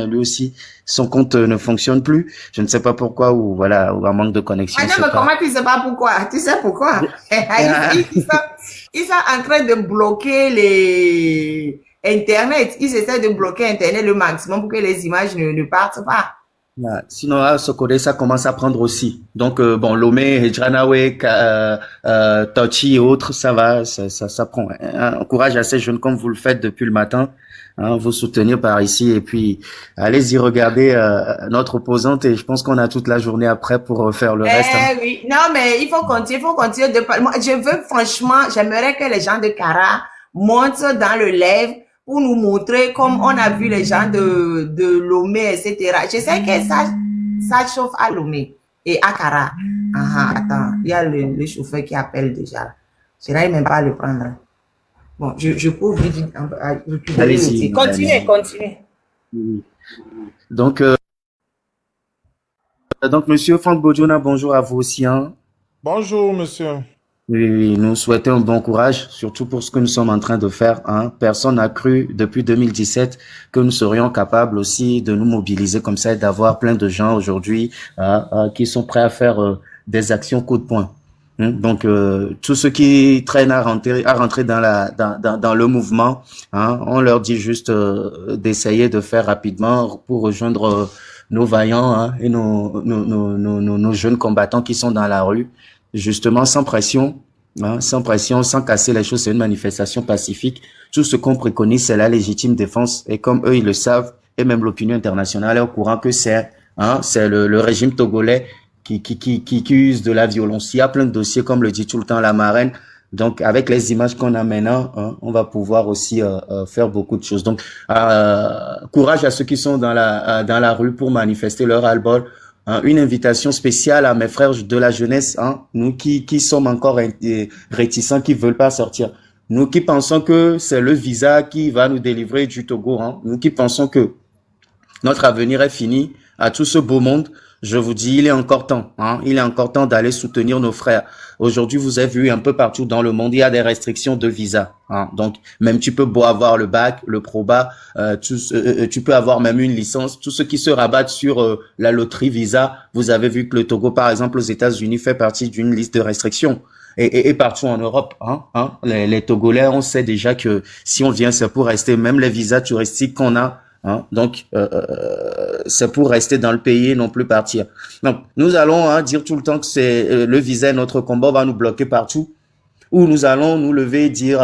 lui aussi, son compte ne fonctionne plus. Je ne sais pas pourquoi ou voilà, ou un manque de connexion, Ah je non, sais mais pas. comment tu sais pas pourquoi? Tu sais pourquoi? Ils sont en train de bloquer les Internet. Ils essaient de bloquer Internet le maximum pour que les images ne partent pas. Ouais. Sinon, à Sokodé, ça commence à prendre aussi. Donc, bon, Lomé, Hejranawe, Tochi et autres, ça va, ça prend. Encourage à ces jeunes comme vous le faites depuis le matin, hein, vous soutenir par ici et puis allez-y regarder notre opposante et je pense qu'on a toute la journée après pour faire le reste. Hein. Eh oui, non, mais il faut continuer de parler. Moi, je veux franchement, j'aimerais que les gens de Cara montent dans le live pour nous montrer comme on a vu les gens de Lomé, etc. Je sais que ça chauffe à Lomé et à Cara. Ah, attends, il y a le chauffeur qui appelle déjà. Je n'arrive même pas à le prendre. Bon, je cours vite, je vais le Allez-y, dire. madame. Continuez, continuez. Oui. Donc, Monsieur Franck Bodjona, bonjour à vous aussi. Hein. Bonjour, monsieur. Oui, oui, nous souhaitons un bon courage, surtout pour ce que nous sommes en train de faire. Hein. Personne n'a cru depuis 2017 que nous serions capables aussi de nous mobiliser comme ça et d'avoir plein de gens aujourd'hui qui sont prêts à faire des actions coup de poing. Hein. Donc, tous ceux qui traînent à rentrer dans dans le mouvement, hein, on leur dit juste d'essayer de faire rapidement pour rejoindre nos vaillants hein, et nos jeunes combattants qui sont dans la rue justement sans pression, hein, sans pression, sans casser les choses, c'est une manifestation pacifique. Tout ce qu'on préconise, c'est la légitime défense. Et comme eux, ils le savent, et même l'opinion internationale est au courant que c'est le régime togolais qui use de la violence. Il y a plein de dossiers, comme le dit tout le temps la marraine. Donc, avec les images qu'on a maintenant, hein, on va pouvoir aussi faire beaucoup de choses. Donc, courage à ceux qui sont dans la rue pour manifester leur ras-le-bol, hein, une invitation spéciale à mes frères de la jeunesse, hein, nous qui sommes encore réticents, qui veulent pas sortir. Nous qui pensons que c'est le visa qui va nous délivrer du Togo, hein, nous qui pensons que notre avenir est fini. À tout ce beau monde, je vous dis, il est encore temps. Hein, il est encore temps d'aller soutenir nos frères. Aujourd'hui, vous avez vu un peu partout dans le monde, il y a des restrictions de visa. Hein, donc, même tu peux beau avoir le bac, le proba, tu peux avoir même une licence. Tous ceux qui se rabattent sur la loterie visa, vous avez vu que le Togo, par exemple, aux États-Unis, fait partie d'une liste de restrictions. Et partout en Europe, les Togolais, on sait déjà que si on vient, c'est pour rester. Même les visas touristiques qu'on a, hein, donc, c'est pour rester dans le pays et non plus partir. Donc, nous allons hein, dire tout le temps que c'est le visa est notre combat, on va nous bloquer partout. Ou nous allons nous lever et dire,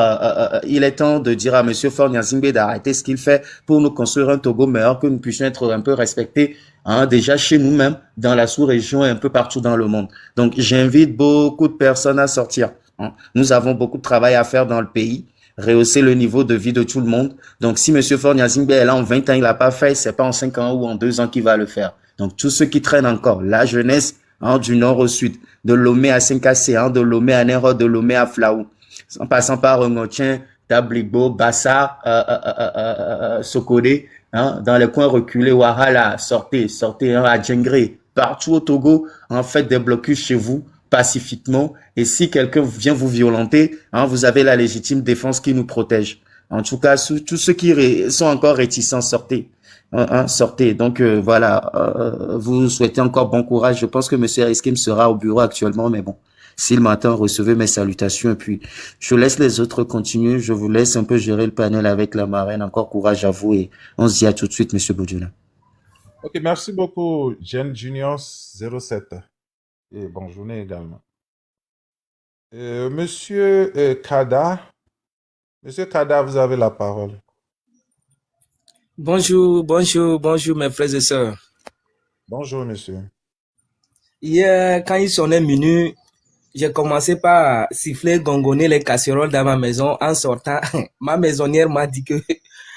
il est temps de dire à Monsieur Faure Gnassingbé d'arrêter ce qu'il fait pour nous construire un Togo meilleur, que nous puissions être un peu respectés, hein, déjà chez nous-mêmes, dans la sous-région et un peu partout dans le monde. Donc, j'invite beaucoup de personnes à sortir. Hein. Nous avons beaucoup de travail à faire dans le pays, rehausser le niveau de vie de tout le monde. Donc, si Monsieur Faure Gnassingbé est là en 20 ans, il l'a pas fait, c'est pas en 5 ans ou en 2 ans qu'il va le faire. Donc, tous ceux qui traînent encore, la jeunesse, hein, du nord au sud, de Lomé à Saint-Cassé, hein, de Lomé à Nero, de Lomé à Flaou, en passant par Ngotien, Tablibo, Bassa, Sokodé, hein, dans les coins reculés, Wahala, sortez hein, à Djengré, partout au Togo, en faites des blocus chez vous, pacifiquement, et si quelqu'un vient vous violenter, hein, vous avez la légitime défense qui nous protège. En tout cas, tous ceux qui sont encore réticents, sortez. Hein, sortez. Donc voilà, vous souhaitez encore bon courage. Je pense que Monsieur Riskim sera au bureau actuellement, mais bon, s'il m'attend, recevez mes salutations. Et puis, je laisse les autres continuer. Je vous laisse un peu gérer le panel avec la marraine. Encore courage à vous et on se dit à tout de suite, Monsieur Bodjuna. Ok, merci beaucoup, Gen Junior 07. Et bonne journée également. Monsieur Kada, vous avez la parole. Bonjour mes frères et sœurs. Bonjour, monsieur. Hier, quand il sonnait minuit, j'ai commencé par siffler, gongonner les casseroles dans ma maison en sortant. Ma maisonnière m'a dit que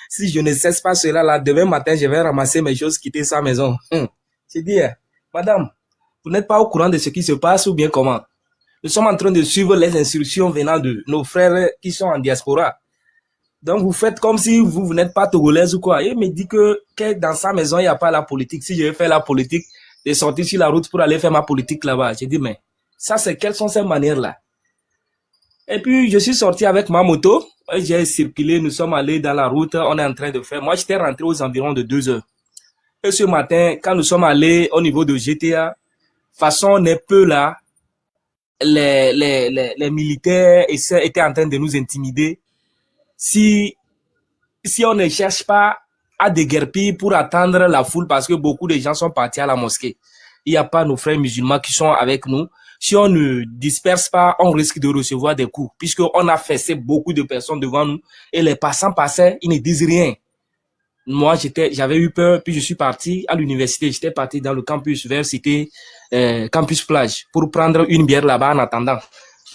si je ne cesse pas cela, là, demain matin, je vais ramasser mes choses, quitter sa maison. J'ai dit, madame, vous n'êtes pas au courant de ce qui se passe ou bien comment? Nous sommes en train de suivre les instructions venant de nos frères qui sont en diaspora. Donc, vous faites comme si vous n'êtes pas togolaise ou quoi. Et il me dit que dans sa maison, il n'y a pas la politique. Si je vais faire la politique, de sortir sur la route pour aller faire ma politique là-bas. J'ai dit, mais ça, quelles sont ces manières-là? Et puis, je suis sorti avec ma moto. J'ai circulé, nous sommes allés dans la route. On est en train de faire. Moi, j'étais rentré aux environs de 2 heures. Et ce matin, quand nous sommes allés au niveau de GTA, façon on est peu là, les militaires étaient en train de nous intimider. Si on ne cherche pas à déguerpir pour attendre la foule parce que beaucoup de gens sont partis à la mosquée. Il n'y a pas nos frères musulmans qui sont avec nous. Si on ne disperse pas, on risque de recevoir des coups puisqu'on a fessé beaucoup de personnes devant nous et les passants passaient, ils ne disent rien. Moi, j'avais eu peur, puis je suis parti à l'université. J'étais parti dans le campus vers Cité, campus plage, pour prendre une bière là-bas en attendant.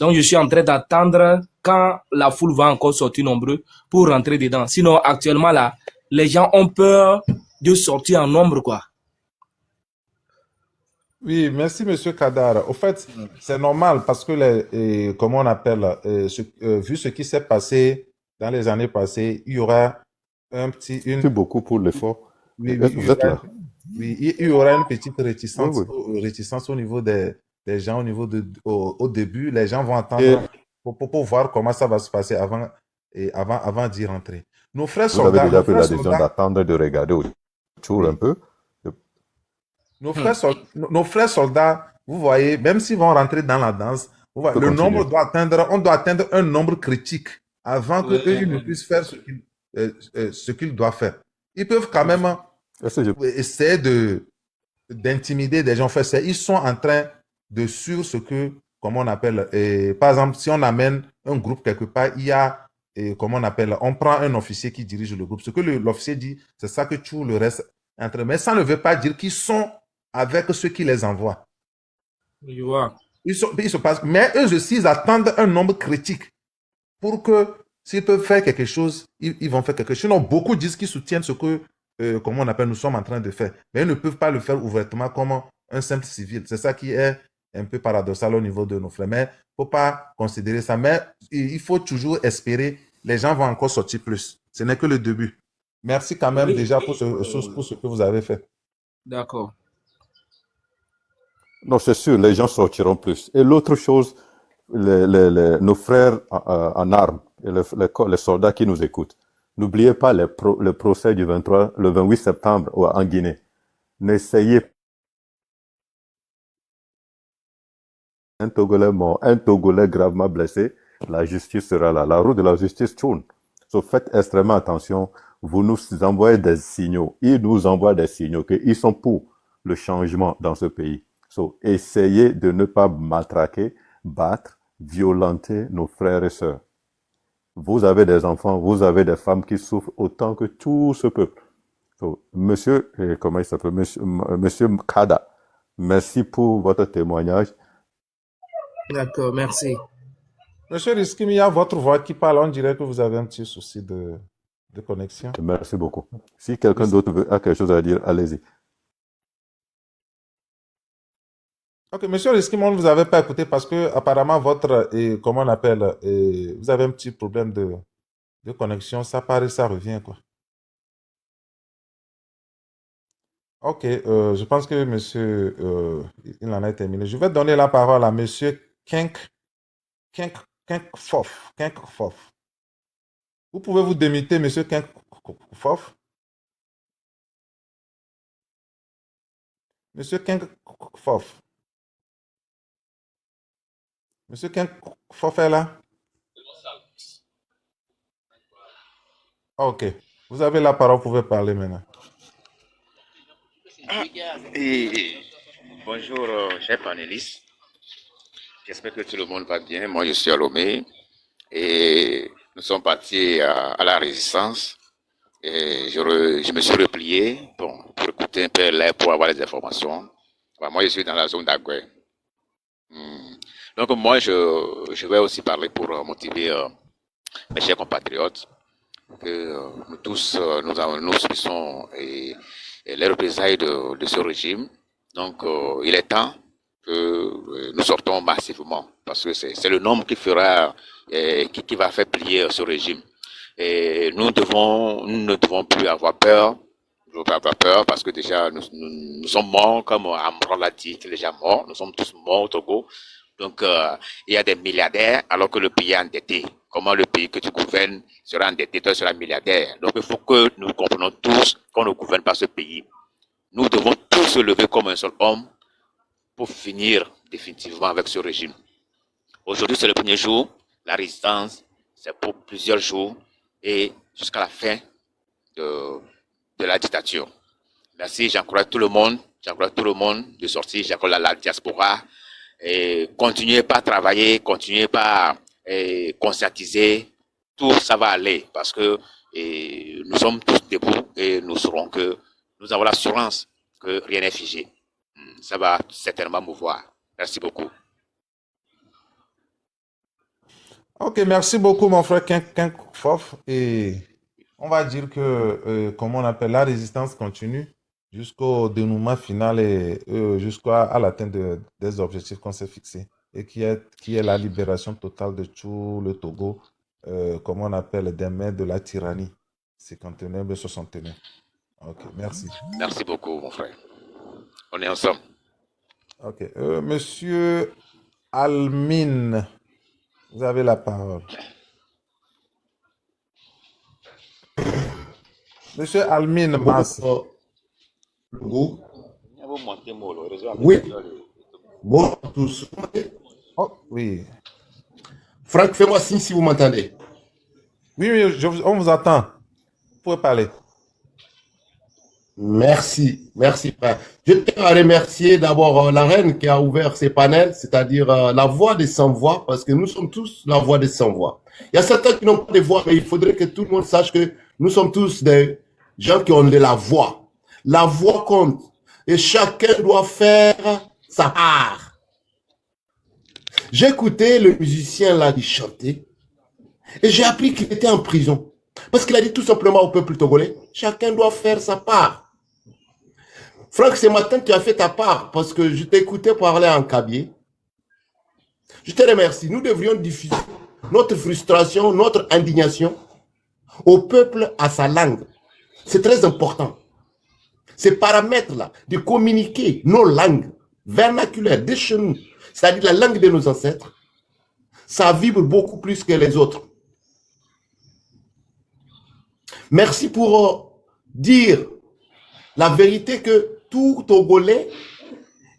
Donc, je suis en train d'attendre quand la foule va encore sortir nombreux pour rentrer dedans. Sinon, actuellement, là, les gens ont peur de sortir en nombre, quoi. Oui, merci, Monsieur Kadar. Au fait, c'est normal parce que, comment on appelle, vu ce qui s'est passé dans les années passées, il y aura Merci beaucoup pour l'effort. oui, Vous êtes là? oui, il y aura une petite Oui, réticence au niveau des gens, au début. Les gens vont Et attendre pour voir comment ça va se passer avant d'y rentrer. Nos frères vous avez soldats, déjà pris la décision d'attendre, de regarder autour un peu. nos frères soldats, vous voyez, même s'ils vont rentrer dans la danse, On peut le continuer. nombre on doit atteindre un nombre critique avant que eux, ils ne puissent faire ce qu'ils doivent faire. Ils peuvent quand même Est-ce que je- essayer d'intimider des gens. En fait, ils sont en train de suivre ce que, comment on appelle, par exemple, si on amène un groupe quelque part, il y a, comment on appelle, on prend un officier qui dirige le groupe. Ce que l'officier dit, c'est ça que tout le reste est entre. Mais ça ne veut pas dire qu'ils sont avec ceux qui les envoient. Je vois. Ils se passent, mais eux aussi, ils attendent un nombre critique pour que s'ils peuvent faire quelque chose, ils vont faire quelque chose. Sinon, beaucoup disent qu'ils soutiennent ce que, comment on appelle, nous sommes en train de faire. Mais ils ne peuvent pas le faire ouvertement comme un simple civil. C'est ça qui est un peu paradoxal au niveau de nos frères. Mais il ne faut pas considérer ça. Mais il faut toujours espérer. Les gens vont encore sortir plus. Ce n'est que le début. Merci quand même déjà pour ce que vous avez fait. D'accord. Non, c'est sûr, les gens sortiront plus. Et l'autre chose, nos frères en armes et les soldats qui nous écoutent, n'oubliez pas le procès du 28 septembre en Guinée. N'essayez pas. Un Togolais mort, un Togolais gravement blessé, la justice sera là. La roue de la justice tourne. Donc faites extrêmement attention. Vous nous envoyez des signaux. Ils nous envoient des signaux qu'ils sont pour le changement dans ce pays. So, essayez de ne pas matraquer, battre, violenter nos frères et sœurs. Vous avez des enfants, vous avez des femmes qui souffrent autant que tout ce peuple. So, monsieur, comment il s'appelle? Monsieur Kada, merci pour votre témoignage. D'accord, merci. Monsieur Riskim, il y a votre voix qui parle. On dirait que vous avez un petit souci de connexion. Merci beaucoup. Si quelqu'un d'autre a quelque chose à dire, allez-y. Ok, monsieur Riskim, on ne vous avait pas écouté parce que apparemment votre, comment on appelle, vous avez un petit problème de connexion. Ça part et ça revient, quoi. Ok, je pense que monsieur, il en a terminé. Je vais donner la parole à monsieur Kenkfof. Vous pouvez vous démiter, monsieur Kenkfof? Monsieur Kenkfof. Monsieur Kenkfof est là? Ok, vous avez la parole, vous pouvez parler maintenant. Et bonjour, chers panélistes. J'espère que tout le monde va bien. Moi, je suis à Lomé et nous sommes partis à la résistance. Et je me suis replié pour écouter un peu l'air, pour avoir les informations. Enfin, moi, je suis dans la zone d'Agoué. Donc, moi, je vais aussi parler pour motiver mes chers compatriotes que nous tous, nous subissons les représailles de ce régime. Donc, il est temps que nous sortons massivement parce que c'est le nombre qui fera, qui va faire plier ce régime. Et nous ne devons plus avoir peur. Nous ne devons pas avoir peur parce que déjà nous sommes morts, comme Amran l'a dit, il est déjà mort. Nous sommes tous morts au Togo. Donc, il y a des milliardaires alors que le pays est endetté. Comment le pays que tu gouvernes sera endetté, toi seras milliardaire. Donc, il faut que nous comprenions tous qu'on ne gouverne pas ce pays nous devons tous se lever comme un seul homme pour finir définitivement avec ce régime. Aujourd'hui, c'est le premier jour. La résistance, c'est pour plusieurs jours et jusqu'à la fin de la dictature. Merci, j'encourage tout le monde de sortir, j'encourage la diaspora et continuez pas à travailler, continuez pas à conscientiser, tout ça va aller parce que nous sommes tous debout et nous avons l'assurance que rien n'est figé. Ça va certainement mouvoir. Merci beaucoup. Ok, merci beaucoup, mon frère King Fof. Et on va dire que, comment on appelle, la résistance continue jusqu'au dénouement final et jusqu'à l'atteinte des objectifs qu'on s'est fixés. Et qui est la libération totale de tout le Togo, comment on appelle, des mains de la tyrannie. 59 et 69. Ok, merci. Merci beaucoup, mon frère. On est ensemble. Ok, monsieur Almine, vous avez la parole. Monsieur Almine Mas. Oui. Bon, tous. Oh, oui. Franck, fais-moi signe si vous m'entendez. Oui, on vous attend. Vous pouvez parler. Merci, merci, frère. Je tiens à remercier d'abord la reine qui a ouvert ces panels, c'est-à-dire la voix des sans-voix, parce que nous sommes tous la voix des sans-voix. Il y a certains qui n'ont pas de voix, mais il faudrait que tout le monde sache que nous sommes tous des gens qui ont de la voix. La voix compte. Et chacun doit faire sa part. J'écoutais le musicien là qui chantait, et j'ai appris qu'il était en prison. Parce qu'il a dit tout simplement au peuple togolais, chacun doit faire sa part. Franck, ce matin, tu as fait ta part parce que je t'écoutais parler en cabier. Je te remercie. Nous devrions diffuser notre frustration, notre indignation au peuple à sa langue. C'est très important. Ces paramètres-là, de communiquer nos langues vernaculaires de chez nous, c'est-à-dire la langue de nos ancêtres, ça vibre beaucoup plus que les autres. Merci pour dire la vérité que tout Togolais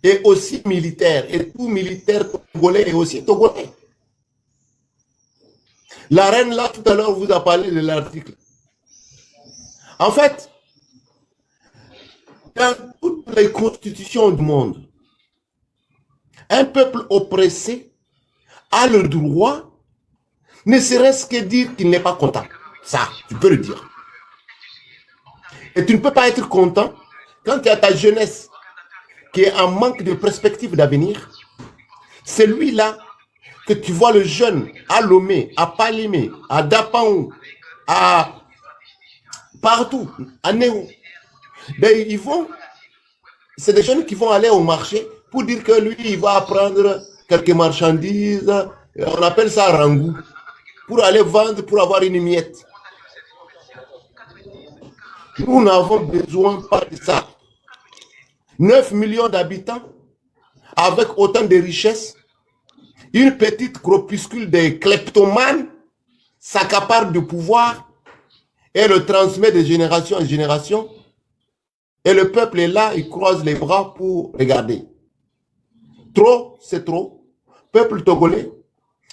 est aussi militaire et tout militaire togolais est aussi togolais. La reine là tout à l'heure vous a parlé de l'article. En fait, dans toutes les constitutions du monde, un peuple oppressé a le droit, ne serait-ce que dire qu'il n'est pas content. Ça, tu peux le dire. Et tu ne peux pas être content quand tu as ta jeunesse qui est en manque de perspective d'avenir. C'est lui-là que tu vois le jeune à Lomé, à Palimé, à Dapaon, à partout, à Néo. C'est des jeunes qui vont aller au marché pour dire que lui, il va prendre quelques marchandises, on appelle ça rangou, pour aller vendre, pour avoir une miette. Nous n'avons besoin pas de ça. 9 millions d'habitants, avec autant de richesses, une petite groupuscule de kleptomanes s'accapare du pouvoir et le transmet de génération en génération. Et le peuple est là, il croise les bras pour regarder. Trop, c'est trop. Peuple togolais,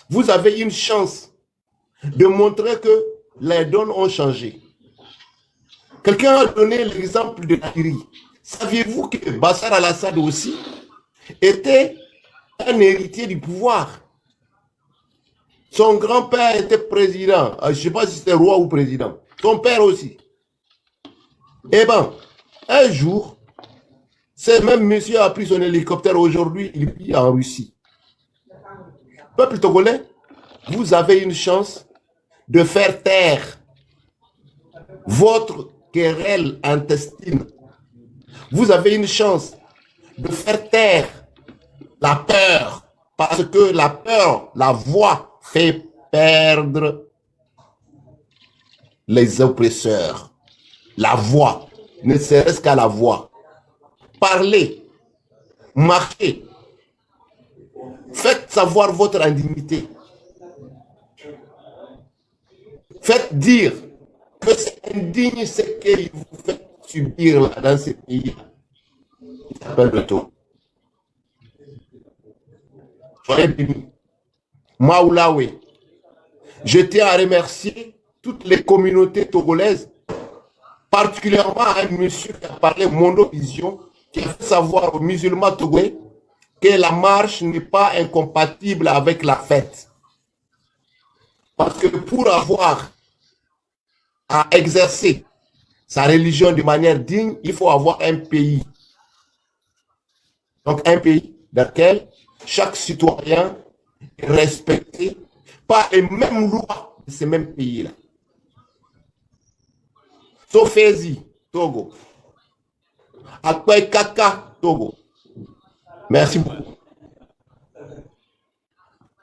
vous avez une chance de montrer que les donnes ont changé. Quelqu'un a donné l'exemple de la Syrie. Saviez-vous que Bachar al-Assad aussi était un héritier du pouvoir? Son grand-père était président. Je ne sais pas si c'était roi ou président. Son père aussi. Eh bien, un jour, ce même monsieur a pris son hélicoptère. Aujourd'hui, il vit en Russie. Peuple togolais, vous avez une chance de faire taire votre querelle intestine. Vous avez une chance de faire taire la peur, parce que la peur, la voix, fait perdre les oppresseurs. La voix, ne serait-ce qu'à la voix. Parlez, marchez, faites savoir votre indignité. Faites dire que c'est indigne ce que vous faites subir là, dans ce pays. qui s'appelle le Togo. Soyez bénis. Maoulawe. Je tiens à remercier toutes les communautés togolaises, particulièrement un monsieur qui a parlé Mondovision, qui a fait savoir aux musulmans togolais que la marche n'est pas incompatible avec la fête. Parce que pour avoir à exercer sa religion de manière digne, il faut avoir un pays. Donc un pays dans lequel chaque citoyen est respecté par les mêmes lois de ces mêmes pays-là. Sofézi, Togo. Akpay Kaka, Togo. Merci beaucoup.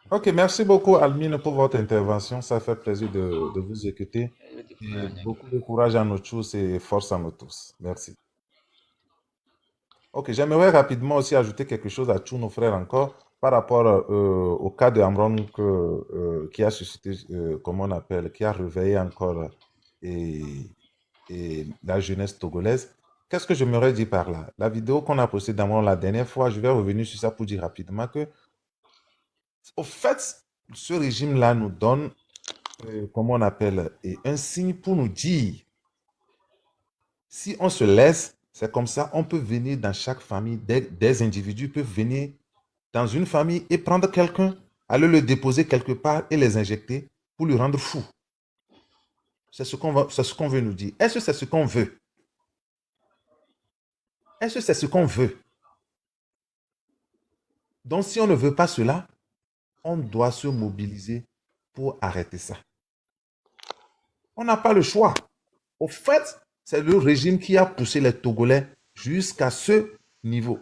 Ok, merci beaucoup Almine pour votre intervention. Ça fait plaisir de vous écouter. Et beaucoup de courage à nous tous et force à nous tous. Merci. Ok, j'aimerais rapidement aussi ajouter quelque chose à tous nos frères encore par rapport au cas de Amron qui a suscité, comment on appelle, qui a réveillé encore et la jeunesse togolaise. Qu'est-ce que j'aimerais dire par là? La vidéo qu'on a postée d'Amron la dernière fois, je vais revenir sur ça pour dire rapidement que, au fait, ce régime-là nous donne, comment on appelle, un signe pour nous dire, si on se laisse, c'est comme ça, on peut venir dans chaque famille, des individus peuvent venir dans une famille et prendre quelqu'un, aller le déposer quelque part et les injecter pour le rendre fou. C'est ce qu'on veut nous dire. Est-ce que c'est ce qu'on veut? Est-ce que c'est ce qu'on veut? Donc, si on ne veut pas cela, on doit se mobiliser pour arrêter ça. On n'a pas le choix. Au fait, c'est le régime qui a poussé les Togolais jusqu'à ce niveau.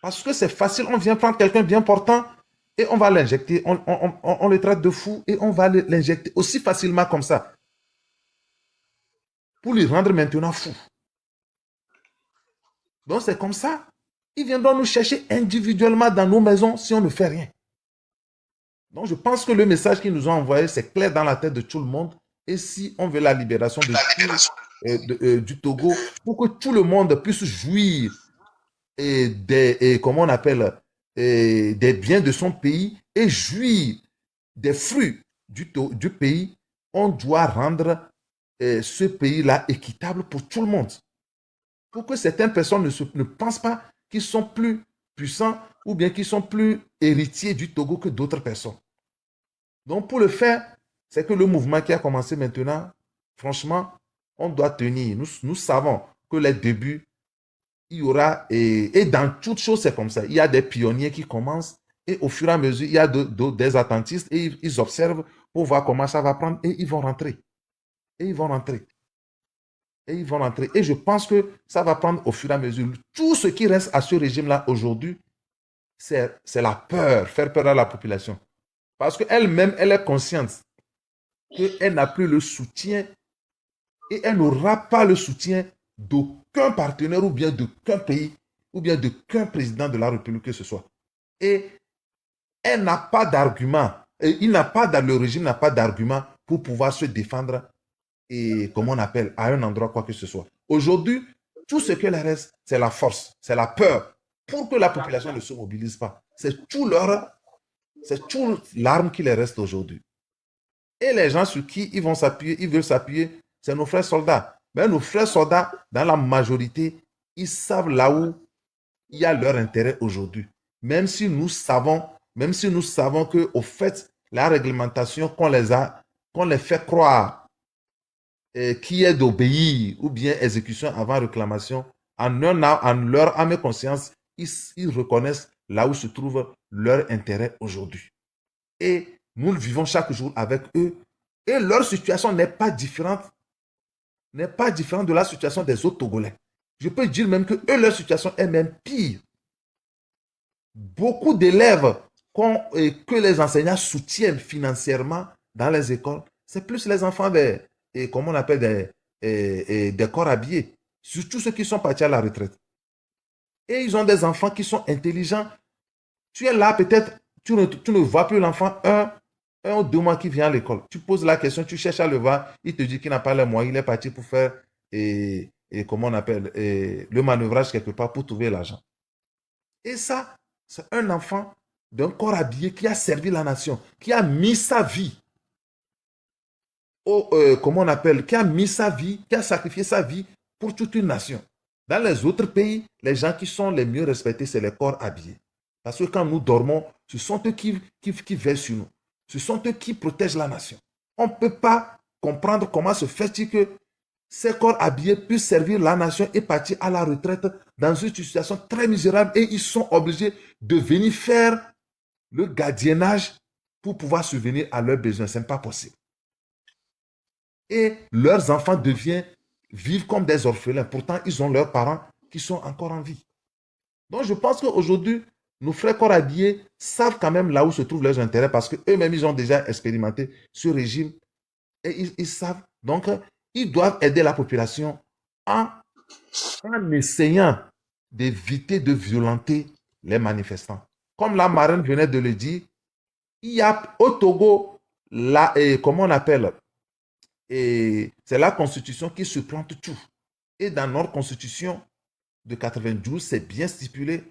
Parce que c'est facile, on vient prendre quelqu'un bien portant et on va l'injecter, on le traite de fou et on va l'injecter aussi facilement comme ça. Pour le rendre maintenant fou. Donc c'est comme ça. Ils viendront nous chercher individuellement dans nos maisons si on ne fait rien. Donc je pense que le message qu'ils nous ont envoyé, c'est clair dans la tête de tout le monde. Et si on veut la libération du Togo, pour que tout le monde puisse jouir comment on appelle, des biens de son pays et jouir des fruits du pays, on doit rendre ce pays-là équitable pour tout le monde. Pour que certaines personnes ne pensent pas qu'ils sont plus puissants ou bien qu'ils sont plus héritiers du Togo que d'autres personnes. Donc pour le faire, c'est que le mouvement qui a commencé maintenant, franchement, on doit tenir. Nous savons que les débuts, il y aura, et dans toutes choses, c'est comme ça. Il y a des pionniers qui commencent et au fur et à mesure, il y a des attentistes et ils observent pour voir comment ça va prendre et ils vont rentrer. Et ils vont rentrer. Et ils vont rentrer. Et je pense que ça va prendre au fur et à mesure. Tout ce qui reste à ce régime-là aujourd'hui, c'est la peur, faire peur à la population. Parce qu'elle-même, elle est consciente qu'elle n'a plus le soutien et elle n'aura pas le soutien d'aucun partenaire ou bien d'aucun pays ou bien d'aucun président de la République que ce soit. Et elle n'a pas d'argument. Le régime n'a pas d'argument pour pouvoir se défendre et, comme on appelle, à un endroit quoi que ce soit. Aujourd'hui, tout ce qu'il reste, c'est la force, c'est la peur pour que la population ne se mobilise pas. C'est tout l'arme qui les reste aujourd'hui. Et les gens sur qui ils veulent s'appuyer, c'est nos frères soldats. Mais nos frères soldats, dans la majorité, ils savent là où il y a leur intérêt aujourd'hui. Même si nous savons que, au fait, la réglementation qu'on les fait croire qui est d'obéir ou bien exécution avant réclamation, en leur âme et conscience, ils reconnaissent là où se trouve leur intérêt aujourd'hui. Et nous le vivons chaque jour avec eux. Et leur situation n'est pas différente de la situation des autres Togolais. Je peux dire même que eux, leur situation est même pire. Beaucoup d'élèves que les enseignants soutiennent financièrement dans les écoles, c'est plus les enfants des corps habillés, surtout ceux qui sont partis à la retraite. Et ils ont des enfants qui sont intelligents. Tu es là, peut-être, tu ne vois plus l'enfant un ou 2 mois qui vient à l'école. Tu poses la question, tu cherches à le voir, il te dit qu'il n'a pas les moyens, il est parti pour faire et comment on appelle, le manœuvrage quelque part pour trouver l'argent. Et ça, c'est un enfant d'un corps habillé qui a servi la nation, qui a mis sa vie, comment on appelle, qui a mis sa vie, qui a sacrifié sa vie pour toute une nation. Dans les autres pays, les gens qui sont les mieux respectés, c'est les corps habillés. Parce que quand nous dormons, ce sont eux qui veillent sur nous. Ce sont eux qui protègent la nation. On ne peut pas comprendre comment se fait-il que ces corps habillés puissent servir la nation et partir à la retraite dans une situation très misérable et ils sont obligés de venir faire le gardiennage pour pouvoir subvenir à leurs besoins. Ce n'est pas possible. Et leurs enfants vivent comme des orphelins. Pourtant, ils ont leurs parents qui sont encore en vie. Donc, je pense qu'aujourd'hui, nos frères corps habillés savent quand même là où se trouvent leurs intérêts parce qu'eux-mêmes, ils ont déjà expérimenté ce régime et ils savent. Donc, ils doivent aider la population en essayant d'éviter de violenter les manifestants. Comme la marraine venait de le dire, il y a au Togo, comment on appelle, c'est la constitution qui supplante tout. Et dans notre constitution de 92, c'est bien stipulé.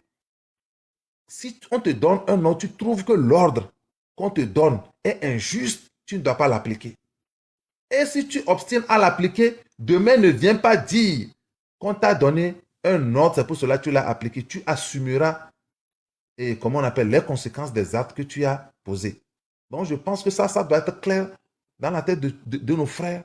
Si on te donne un ordre, tu trouves que l'ordre qu'on te donne est injuste, tu ne dois pas l'appliquer. Et si tu obstines à l'appliquer, demain ne viens pas dire qu'on t'a donné un ordre, c'est pour cela que tu l'as appliqué. Tu assumeras, comment on appelle, les conséquences des actes que tu as posés. Donc je pense que ça doit être clair dans la tête de nos frères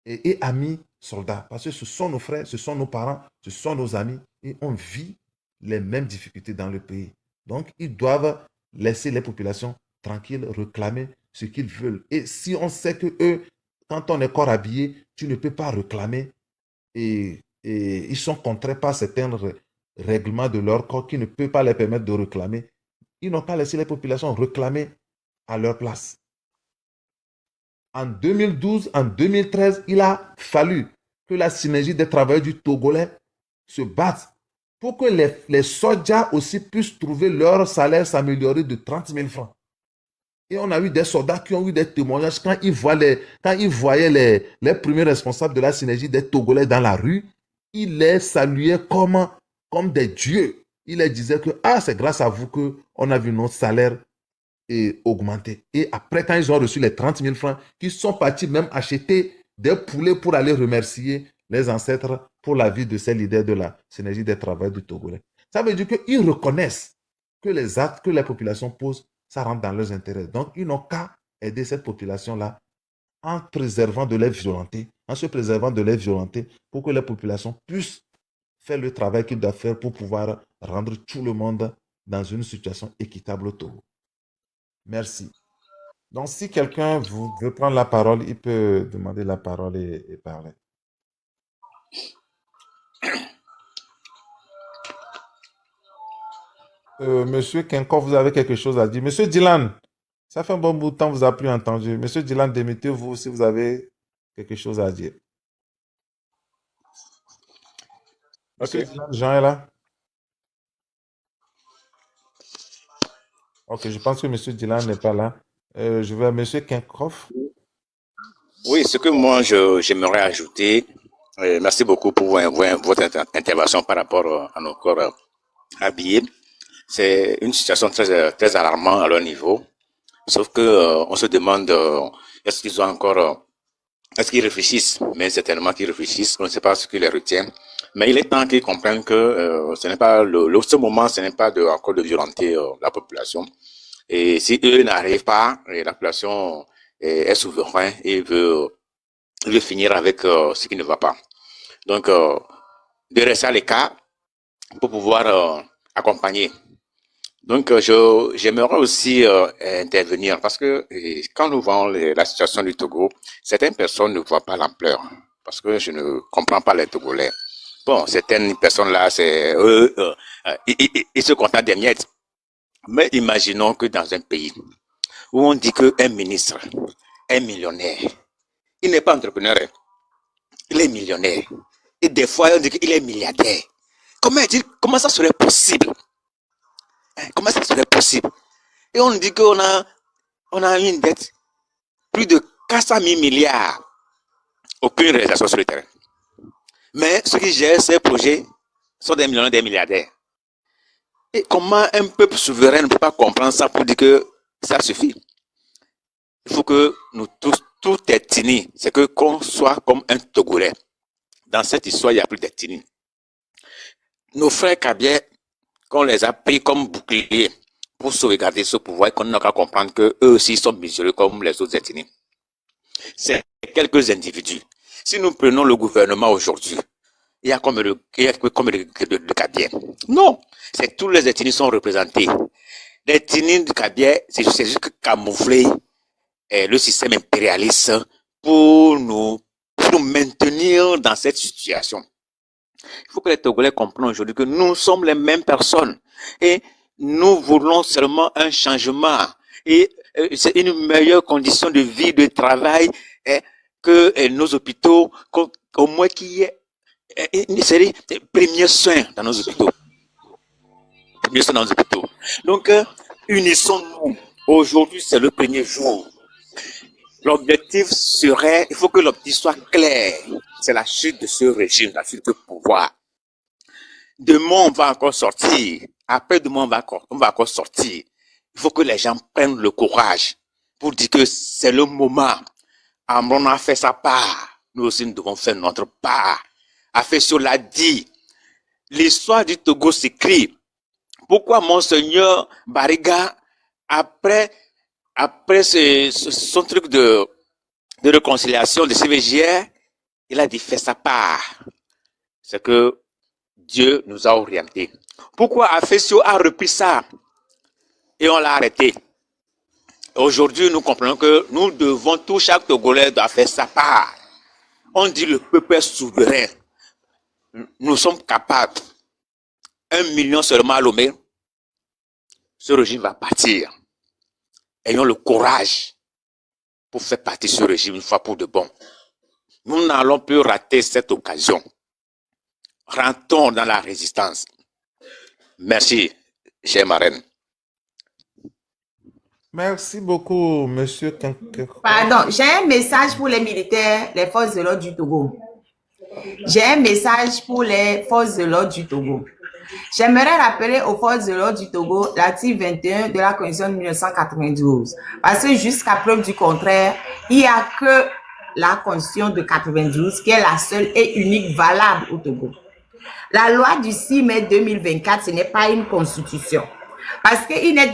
et amis soldats. Parce que ce sont nos frères, ce sont nos parents, ce sont nos amis et on vit les mêmes difficultés dans le pays. Donc, ils doivent laisser les populations tranquilles, réclamer ce qu'ils veulent. Et si on sait que eux, quand on est corps habillé, tu ne peux pas réclamer et ils sont contraints par certains règlements de leur corps qui ne peuvent pas les permettre de réclamer, ils n'ont qu'à laisser les populations réclamer à leur place. En 2012, en 2013, il a fallu que la synergie des travailleurs du Togolais se batte pour que les soldats aussi puissent trouver leur salaire s'améliorer de 30 000 francs. Et on a eu des soldats qui ont eu des témoignages quand ils voyaient les premiers responsables de la synergie des Togolais dans la rue, ils les saluaient comme des dieux. Ils leur disaient que c'est grâce à vous qu'on a vu notre salaire augmenter. Et après, quand ils ont reçu les 30 000 francs, ils sont partis même acheter des poulets pour aller remercier les ancêtres pour la vie de ces leaders de la synergie des travailleurs du Togolais. Ça veut dire qu'ils reconnaissent que les actes que les populations posent, ça rentre dans leurs intérêts. Donc, ils n'ont qu'à aider cette population-là en préservant de les violenter, en se préservant de les violenter pour que les populations puissent faire le travail qu'ils doivent faire pour pouvoir rendre tout le monde dans une situation équitable au Togo. Merci. Donc, si quelqu'un veut prendre la parole, il peut demander la parole et parler. Monsieur Kenko, vous avez quelque chose à dire. Monsieur Dylan, ça fait un bon bout de temps que vous n'avez plus entendu. Monsieur Dylan, démettez-vous si vous avez quelque chose à dire. Monsieur Dylan, Jean est là? Ok, je pense que Monsieur Dylan n'est pas là. Je vais à Monsieur Kenkroff. Oui, ce que moi j'aimerais ajouter, merci beaucoup pour votre intervention par rapport à nos corps habillés. C'est une situation très, très alarmante à leur niveau. Sauf que on se demande est-ce qu'ils ont encore, est-ce qu'ils réfléchissent, mais certainement qu'ils réfléchissent. On ne sait pas ce qui les retient. Mais il est temps qu'ils comprennent que ce n'est pas ce moment, ce n'est pas encore de violenter la population. Et si eux n'arrivent pas, et la population est souveraine et veut finir avec ce qui ne va pas. Donc, de rester à l'écart pour pouvoir accompagner. Donc, j'aimerais aussi intervenir parce que quand nous voyons la situation du Togo, certaines personnes ne voient pas l'ampleur parce que je ne comprends pas les Togolais. Bon, certaines personnes-là, c'est eux, ils se contentent des miettes. Mais imaginons que dans un pays où on dit qu'un ministre est millionnaire, il n'est pas entrepreneur, il est millionnaire. Et des fois, on dit qu'il est milliardaire. Comment ça serait possible? Comment ça serait possible? Et on dit qu'on a une dette plus de 400 000 milliards. Aucune réalisation sur le terrain. Mais ceux qui gèrent ces projets sont des millionnaires, des milliardaires. Et comment un peuple souverain ne peut pas comprendre ça pour dire que ça suffit? Il faut que nous tous, tout ethnie, c'est que qu'on soit comme un Togolais. Dans cette histoire, il n'y a plus d'ethnie. Nos frères Kabyles, qu'on les a pris comme boucliers pour sauvegarder ce pouvoir, qu'on n'a qu'à comprendre qu'eux aussi sont mesurés comme les autres ethnies. C'est quelques individus. Si nous prenons le gouvernement aujourd'hui, il y a combien de Kabyles? Non, c'est tous les ethnies sont représentées. Les ethnies de Kabyles, c'est juste camoufler le système impérialiste pour nous maintenir dans cette situation. Il faut que les Togolais comprennent aujourd'hui que nous sommes les mêmes personnes et nous voulons seulement un changement et c'est une meilleure condition de vie, de travail, que nos hôpitaux, au moins qu'il y ait des premiers soins dans nos hôpitaux. Premiers soins dans nos hôpitaux. Donc, unissons-nous. Aujourd'hui, c'est le premier jour. L'objectif serait, il faut que l'objectif soit clair. C'est la chute de ce régime, la chute du pouvoir. Demain, on va encore sortir. Après demain, on va encore sortir. Il faut que les gens prennent le courage pour dire que c'est le moment. Amron a fait sa part. Nous aussi, nous devons faire notre part. Afesio l'a dit. L'histoire du Togo s'écrit. Pourquoi Monseigneur Bariga, après son truc de réconciliation de CVJR, il a dit fait sa part. C'est que Dieu nous a orientés. Pourquoi Afesio a repris ça et on l'a arrêté? Aujourd'hui, nous comprenons que nous devons, chaque Togolais doit faire sa part. On dit le peuple est souverain. Nous sommes capables. 1 million seulement à Lomé, ce régime va partir. Ayons le courage pour faire partie de ce régime une fois pour de bon. Nous n'allons plus rater cette occasion. Rentrons dans la résistance. Merci, chère marraine. Merci beaucoup, monsieur Kenkeko. Pardon, j'ai un message pour les militaires, les forces de l'ordre du Togo. J'ai un message pour les forces de l'ordre du Togo. J'aimerais rappeler aux forces de l'ordre du Togo l'article 21 de la Constitution de 1992. Parce que jusqu'à preuve du contraire, il n'y a que la Constitution de 92 qui est la seule et unique valable au Togo. La loi du 6 mai 2024, ce n'est pas une constitution. Parce qu'il n'est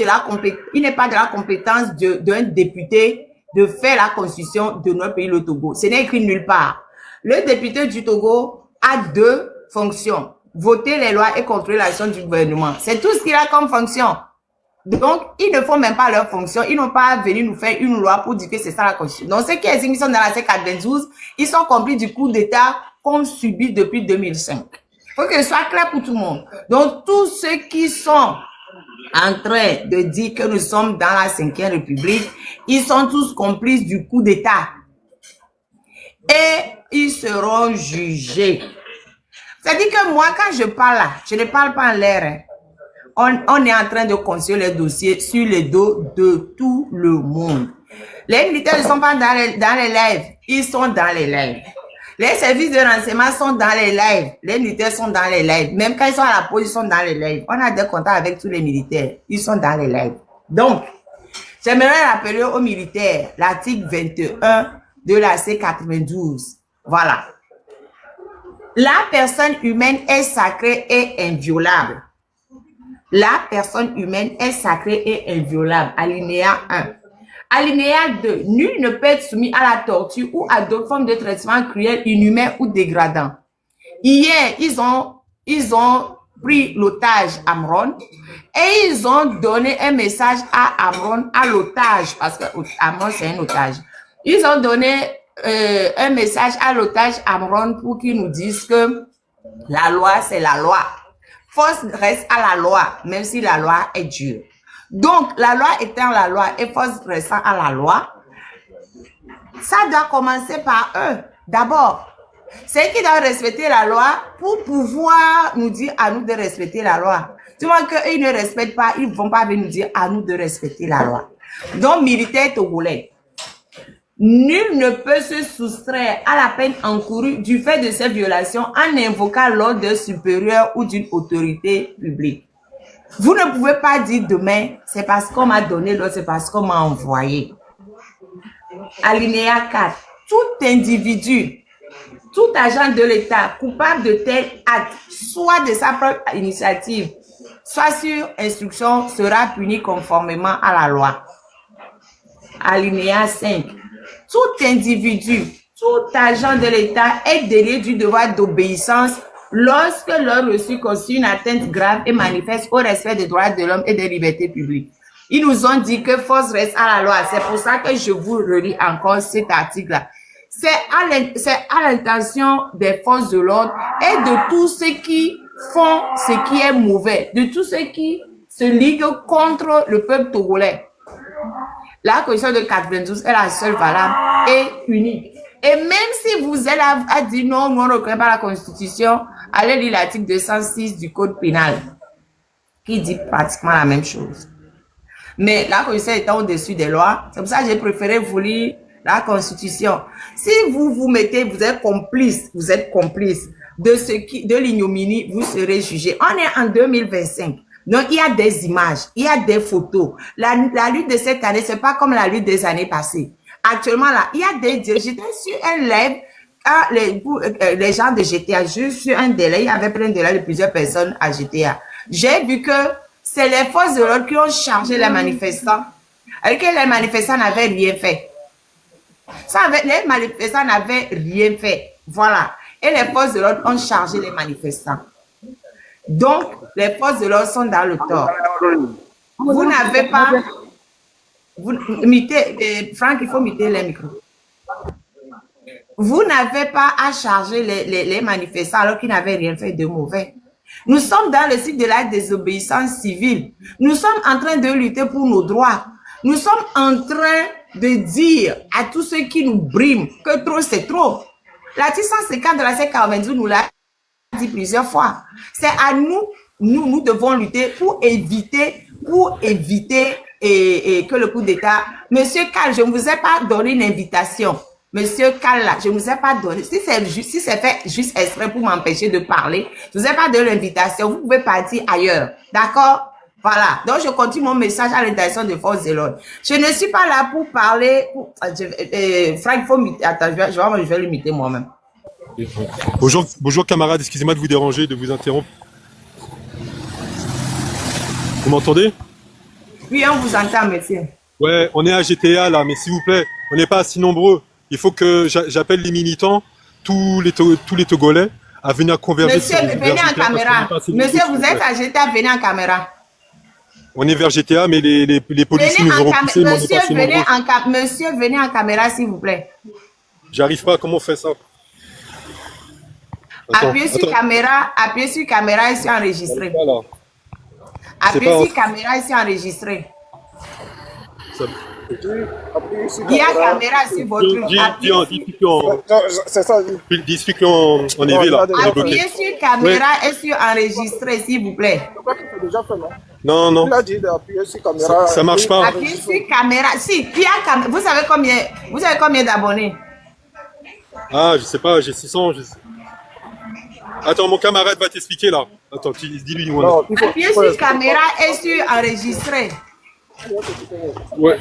pas de la compétence d'un député de faire la constitution de notre pays, le Togo. Ce n'est écrit nulle part. Le député du Togo a 2 fonctions. Voter les lois et contrôler l'action du gouvernement. C'est tout ce qu'il a comme fonction. Donc, ils ne font même pas leur fonction. Ils n'ont pas venu nous faire une loi pour dire que c'est ça la constitution. Donc, ceux qui sont dans la C92, ils sont compris du coup d'État qu'on subit depuis 2005. Il faut que ce soit clair pour tout le monde. Donc, tous ceux qui sont en train de dire que nous sommes dans la 5e République, ils sont tous complices du coup d'État. Et ils seront jugés. C'est-à-dire que moi, quand je parle là, je ne parle pas en l'air. On est en train de construire les dossiers sur les dos de tout le monde. Les militaires ne sont pas dans les lives. Ils sont dans les lives. Les services de renseignement sont dans les lives. Les militaires sont dans les lives. Même quand ils sont à la pause, ils sont dans les lives. On a des contacts avec tous les militaires. Ils sont dans les lives. Donc, j'aimerais rappeler aux militaires l'article 21 de la C92. Voilà. La personne humaine est sacrée et inviolable. La personne humaine est sacrée et inviolable. Alinéa 1. Alinéa 2. Nul ne peut être soumis à la torture ou à d'autres formes de traitement cruel, inhumain ou dégradant. Hier, ils ont pris l'otage Amron et ils ont donné un message à Amron, à l'otage, parce que Amron c'est un otage. Ils ont donné un message à l'otage Amron pour qu'il nous dise que la loi c'est la loi. Force reste à la loi, même si la loi est dure. Donc, la loi étant la loi et force restant à la loi, ça doit commencer par eux. D'abord, c'est qui doivent respecter la loi pour pouvoir nous dire à nous de respecter la loi. Tu vois qu'ils ne respectent pas, ils ne vont pas venir nous dire à nous de respecter la loi. Donc, militaires togolais, Nul ne peut se soustraire à la peine encourue du fait de ces violations en invoquant l'ordre d'un supérieur ou d'une autorité publique. Vous ne pouvez pas dire demain, c'est parce qu'on m'a donné l'ordre, c'est parce qu'on m'a envoyé. Alinéa 4. Tout individu, tout agent de l'État coupable de tel acte, soit de sa propre initiative, soit sur instruction, sera puni conformément à la loi. Alinéa 5. Tout individu, tout agent de l'État est délié du devoir d'obéissance lorsque l'ordre reçu constitue une atteinte grave et manifeste au respect des droits de l'homme et des libertés publiques. Ils nous ont dit que force reste à la loi. C'est pour ça que je vous relis encore cet article-là. C'est à l'intention des forces de l'ordre et de tous ceux qui font ce qui est mauvais, de tous ceux qui se liguent contre le peuple togolais. La Constitution de 92 est la seule valable et unique. Et même si vous êtes là à dire non, nous ne reconnaissons pas la Constitution, allez lire l'article 206 du Code pénal qui dit pratiquement la même chose. Mais la Constitution étant au-dessus des lois, c'est pour ça que j'ai préféré vous lire la Constitution. Si vous vous mettez, vous êtes complice de ce qui, de l'ignominie, vous serez jugé. On est en 2025. Donc, il y a des images, il y a des photos. La lutte de cette année, c'est pas comme la lutte des années passées. Actuellement, là, il y a des, j'étais sur un live, les gens de GTA, juste sur un délai, il y avait plein de délais de plusieurs personnes à GTA. J'ai vu que c'est les forces de l'ordre qui ont chargé les manifestants, et que les manifestants n'avaient rien fait. Les manifestants n'avaient rien fait. Voilà. Et les forces de l'ordre ont chargé les manifestants. Donc, les forces de l'ordre sont dans le tort. Vous n'avez pas... Franck, il faut muter les micros. Vous n'avez pas à charger les manifestants alors qu'ils n'avaient rien fait de mauvais. Nous sommes dans le cycle de la désobéissance civile. Nous sommes en train de lutter pour nos droits. Nous sommes en train de dire à tous ceux qui nous briment que trop c'est trop. L'article 150 de la C42 nous l'a dit plusieurs fois. C'est à nous devons lutter pour éviter et que le coup d'État... Monsieur Cal, je ne vous ai pas donné une invitation. Monsieur Cal, là, je ne vous ai pas donné... Si c'est fait juste exprès pour m'empêcher de parler, je ne vous ai pas donné l'invitation. Vous pouvez partir ailleurs. D'accord? Voilà. Donc, je continue mon message à l'intention de force de l'ordre. Je ne suis pas là pour parler... Franck, il faut muter. Attends, je vais l'imiter moi-même. Bonjour camarades, excusez-moi de vous déranger, de vous interrompre. Vous m'entendez? Oui, on vous entend, monsieur. Ouais, on est à GTA là, mais s'il vous plaît, on n'est pas assez nombreux. Il faut que j'appelle les militants, tous les Togolais, à venir converger. Monsieur, venez en caméra. Monsieur, vous êtes à GTA, venez en caméra. On est vers GTA, mais les policiers nous ont repoussés. Monsieur, venez en caméra, s'il vous plaît. J'arrive pas, comment on fait ça? Attends, appuyez sur caméra et sur enregistrer. Voilà. Appuyez sur caméra et sur enregistrer. Il y a caméra sur votre... C'est ça. Discute en éveil là. Appuyez sur caméra et sur enregistrer, s'il vous plaît. Non. Il a dit d'appuyer sur caméra. Ça marche pas. Appuyez sur caméra. Si, vous savez combien d'abonnés? Ah, je sais pas, j'ai 600. Attends, mon camarade va t'expliquer là. Attends, dis-lui. Appuyez sur caméra et sur enregistrer. Ouais.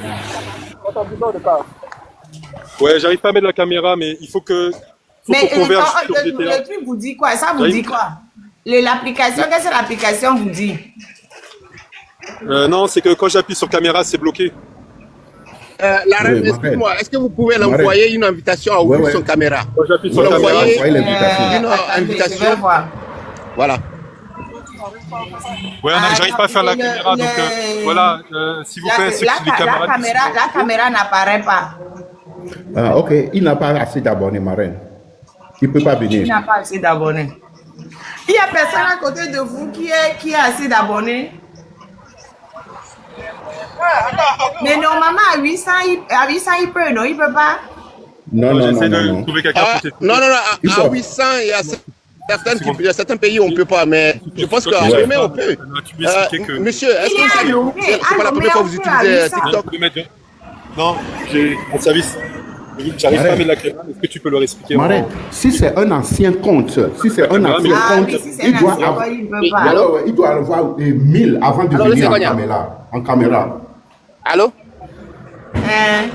Ouais, j'arrive pas à mettre la caméra, mais il faut qu'on converge sur GTA. Le truc vous dit quoi? Ça vous dit quoi? L'application, qu'est-ce que l'application vous dit? Non, c'est que quand j'appuie sur caméra, c'est bloqué. La reine, excuse-moi, est-ce que vous pouvez l'envoyer une invitation à ouvrir son caméra? Quand j'appuie sur caméra, une invitation. Voilà. Ouais, j'arrive pas à faire la caméra, donc voilà, s'il vous plaît, ceux qui les caméras. La caméra n'apparaît pas. Ah, ok, il n'a pas assez d'abonnés, Marraine. Il ne peut pas venir. Il n'a pas assez d'abonnés. Il n'y a personne à côté de vous qui a assez d'abonnés. Mais normalement, à 800, il peut, non? Il ne peut pas? Non. Trouver quelqu'un à côté. Non, à 800, il y a certains pays où on ne peut pas, mais je pense qu'à Lomé, on peut. Monsieur, est-ce que c'est pas la première fois que vous utilisez TikTok? Non, j'ai mon service. J'arrive pas à Marraine, mettre la caméra, est-ce que tu peux leur expliquer Marraine, si c'est un ancien compte, si c'est un caméra, mais ancien Ah compte, oui, si c'est il un doit ancien, avoir, il ne peut Oui, pas. allô? il doit avoir 1000 avant de Alors, le venir en Ségonia. caméra. En caméra. Allô? Hein?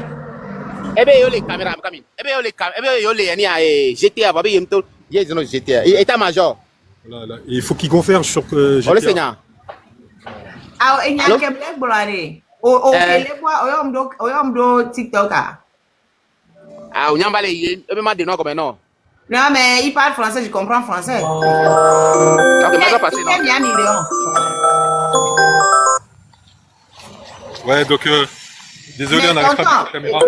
Eh bien, yo les caméras, Camille. Eh bien, yo les GTA, babi, yemto. Yes, non, GTA. État-major. Là. Et il faut qu'ils convergent sur Oh, le GTA. Seigneur. Ah, il y a Allô? un black bolare. O kele bois, oyomdo TikTok. Ah, on y a un balai, on m'a dit non, comme non. Non, mais il parle français, je comprends français. Ok, mais ça passe, Il non. est bien million. Ouais, donc, désolé, Mais on n'arrive pas à mettre la caméra.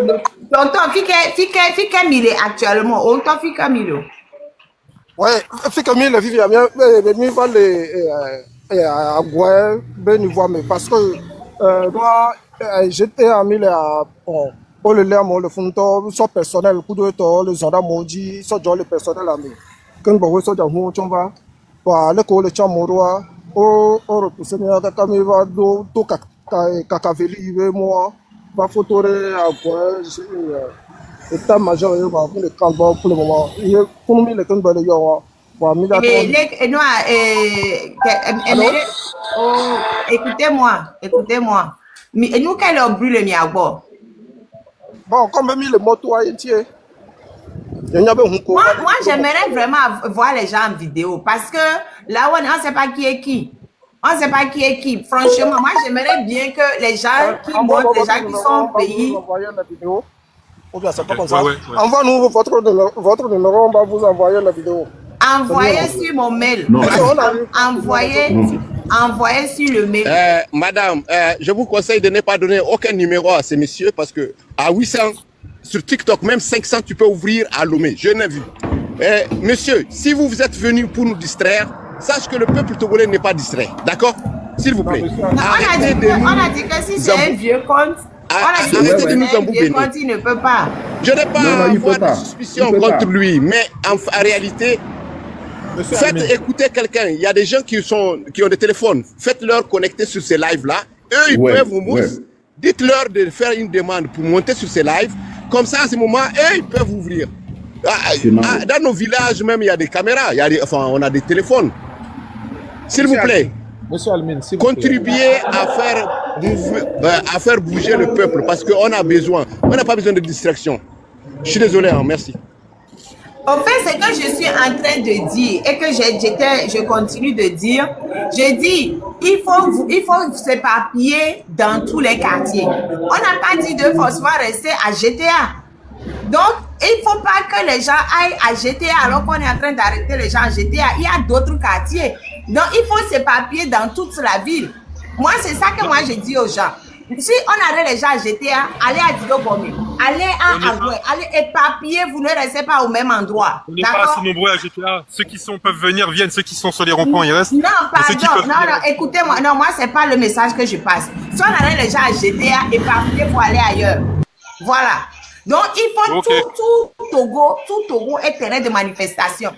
tonton, fique mille actuellement. Autant fique mille. Ouais, fica mille vive à bien, mais va les agouer, ben voir mais parce que moi j'étais à mille à bon, pour le lait le fond soit personnel coup de temps les gens maudits soit genre le personnel à mi. Quand vous voyez ça dans mon chambre, bah le coup le chambre moi, au repousser mais à quand il va do kakaveli moi, va photo agouer état-major va pour le camp pour le moment. Il pour nous les camps de yo wa mi da Et nous, écoutez-moi. Et nous, quel est le bruit le miagbo? bon comme mis le moto à entier. Moi, j'aimerais vraiment voir les gens en vidéo parce que là, on ne sait pas qui est qui. On ne sait pas qui est qui. Franchement, moi, j'aimerais bien que les gens qui montent, les gens qui sont au pays. Ou bien c'est pas comme Ouais, ça. ouais. Envoie-nous votre numéro, on va vous envoyer la vidéo. Envoyez sur mon mail. Non. Envoyez sur le mail. Madame, je vous conseille de ne pas donner aucun numéro à ces messieurs parce que à 800, sur TikTok, même 500, tu peux ouvrir à Lomé. Je n'ai vu. Monsieur, si vous êtes venu pour nous distraire, sache que le peuple togolais n'est pas distrait. D'accord? S'il vous plaît. On a dit que si c'est un vieux compte, Arrêtez de nous embourbiner. il ne peut pas. Je n'ai pas Non, il peut avoir pas. de suspicion Il peut contre pas. lui, mais en réalité, faites écouter quelqu'un. Il y a des gens qui ont des téléphones. Faites-leur connecter sur ces lives-là. Eux, ils Ouais, peuvent vous ouais. Dites-leur de faire une demande pour monter sur ces lives. Comme ça, à ce moment, eux, ils peuvent ouvrir. Dans nos villages, même, il y a des caméras. On a des téléphones. S'il vous plaît. Monsieur Almin, s'il vous plaît. Contribuer à faire bouger le peuple parce qu'on a besoin. On n'a pas besoin de distraction. Je suis désolé, hein, merci. Au fait, ce que je suis en train de dire et que je continue de dire, je dis, il faut s'éparpiller dans tous les quartiers. On n'a pas dit de forcément rester à GTA. Donc, il ne faut pas que les gens aillent à GTA alors qu'on est en train d'arrêter les gens à GTA. Il y a d'autres quartiers. Donc, il faut s'éparpiller dans toute la ville. Moi, c'est ça que moi, je dis aux gens. Si on arrête les gens à GTA, allez à Didogomé, allez à Agoué, allez éparpiller, vous ne restez pas au même endroit. On n'est pas assez nombreux à GTA. Ceux qui peuvent venir, viennent. Ceux qui sont sur les ronds-points, ils restent. Non, Et ceux qui pardon. peuvent Non, venir- écoutez-moi. Non, moi, c'est pas le message que je passe. Si on arrête les gens à GTA, éparpiller pour aller ailleurs. Voilà. Donc, il faut Ok. tout Togo est terrain de manifestation.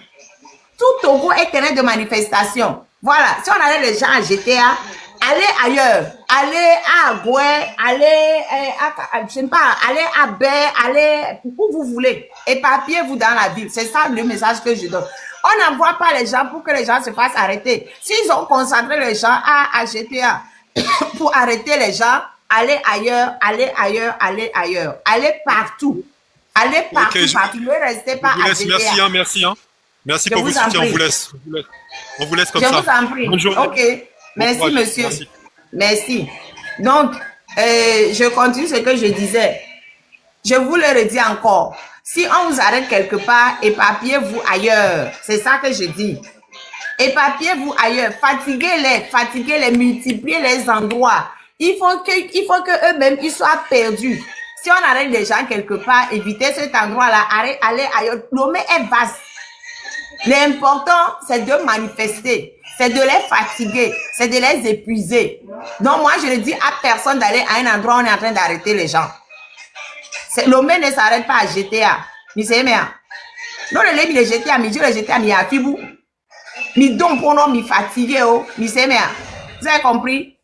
Tout Togo est terrain de manifestation. Voilà. Si on arrête les gens à GTA, allez ailleurs. Allez à Agoué, allez je sais pas, allez à Bé, allez où vous voulez. Éparpillez-vous dans la ville. C'est ça le message que je donne. On n'envoie pas les gens pour que les gens se fassent arrêter. S'ils ont concentré les gens à GTA pour arrêter les gens, allez ailleurs, allez ailleurs, allez ailleurs. Allez partout. Allez partout, Ok, partout. Ne restez pas On vous à laisse. GTA. Merci, hein, merci. Hein. Merci Je pour vos vous en soutiens. prie. On vous laisse. On vous laisse comme Je ça. vous en prie. Bonne journée. Ok. Merci, courage. monsieur. Merci. Merci. Donc, je continue ce que je disais. Je vous le redis encore. Si on vous arrête quelque part, éparpillez-vous ailleurs. C'est ça que je dis. Éparpillez-vous ailleurs. Fatiguez-les, multipliez les endroits. Il faut que eux-mêmes, ils soient perdus. Si on arrête les gens quelque part, évitez cet endroit-là, allez ailleurs. Lomé est vaste. L'important, c'est de manifester, c'est de les fatiguer, c'est de les épuiser. Donc, moi, je ne dis à personne d'aller à un endroit où on est en train d'arrêter les gens. Lomé ne s'arrête pas à GTA. Mi se mea. Non, le lait, il GTA, mi le GTA, mi a fibou. Mi don pour non, mi fatigué, oh, mi se mea. Vous avez compris?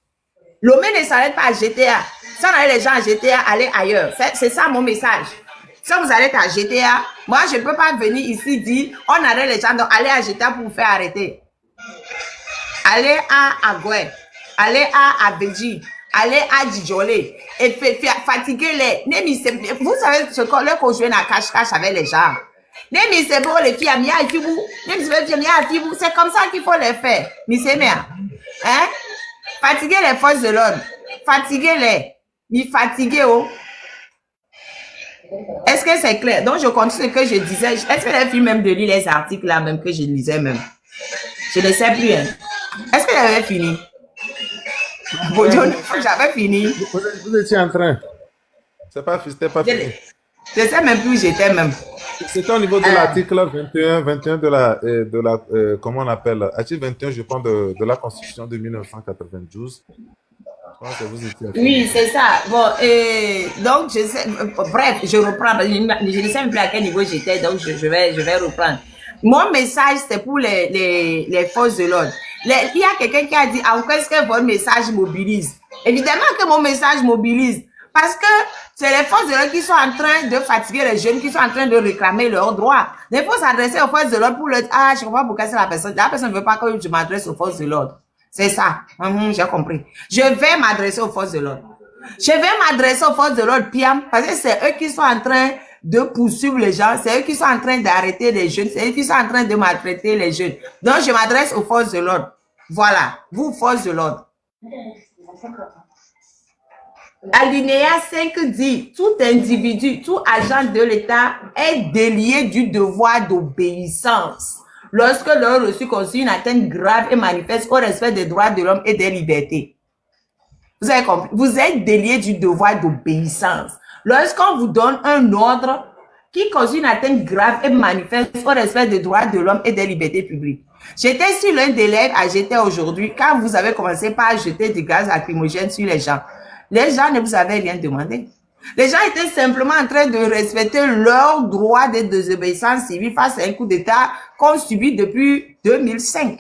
Lomé ne s'arrête pas à GTA. Si on arrête les gens à GTA, allez ailleurs. C'est ça mon message. Si vous allez à GTA, moi, je ne peux pas venir ici dire, on arrête les gens, donc allez à GTA pour vous faire arrêter. Allez à Agoué, allez à Abedji, allez à Djidjolé et fatiguez-les. Vous savez ce qu'on leur conjoint à cache-cache avec les gens. C'est pour les filles, c'est comme ça qu'il faut les faire. Hein? Fatiguez les forces de l'ordre. Fatiguez-les. Fatiguez, oh. Est-ce que c'est clair? Donc, je continue ce que je disais. Est-ce que les filles même de lire les articles là même que je lisais même? Je ne sais plus. Hein. Est-ce que j'avais fini? J'avais fini. Vous étiez en train. C'était pas fini. Je ne sais même plus où j'étais même. C'était au niveau de l'article 21 de la comment on appelle? Article 21, je pense, de la Constitution de 1992. Oui, c'est ça. Bon, donc, je sais, bref, je reprends. Je ne sais même plus à quel niveau j'étais, donc je vais reprendre. Mon message, c'est pour les forces de l'ordre. Il y a quelqu'un qui a dit, est-ce que votre message mobilise? Évidemment que mon message mobilise. Parce que c'est les forces de l'ordre qui sont en train de fatiguer les jeunes, qui sont en train de réclamer leurs droits. Il faut s'adresser aux forces de l'ordre pour leur dire, je comprends pourquoi c'est la personne. La personne ne veut pas que je m'adresse aux forces de l'ordre. C'est ça. J'ai compris. Je vais m'adresser aux forces de l'ordre. Je vais m'adresser aux forces de l'ordre, Piam, parce que c'est eux qui sont en train de poursuivre les gens, c'est eux qui sont en train d'arrêter les jeunes, c'est eux qui sont en train de maltraiter les jeunes. Donc, je m'adresse aux forces de l'ordre. Voilà. Vous, forces de l'ordre. Alinéa 5 dit, tout individu, tout agent de l'État est délié du devoir d'obéissance lorsque leur reçu constitue une atteinte grave et manifeste au respect des droits de l'homme et des libertés. Vous avez compris? Vous êtes délié du devoir d'obéissance. Lorsqu'on vous donne un ordre qui cause une atteinte grave et manifeste au respect des droits de l'homme et des libertés publiques. J'étais sur l'un des lèvres à jeter aujourd'hui quand vous avez commencé par jeter du gaz lacrymogène sur les gens. Les gens ne vous avaient rien demandé. Les gens étaient simplement en train de respecter leur droit de désobéissance civile face à un coup d'État qu'on subit depuis 2005.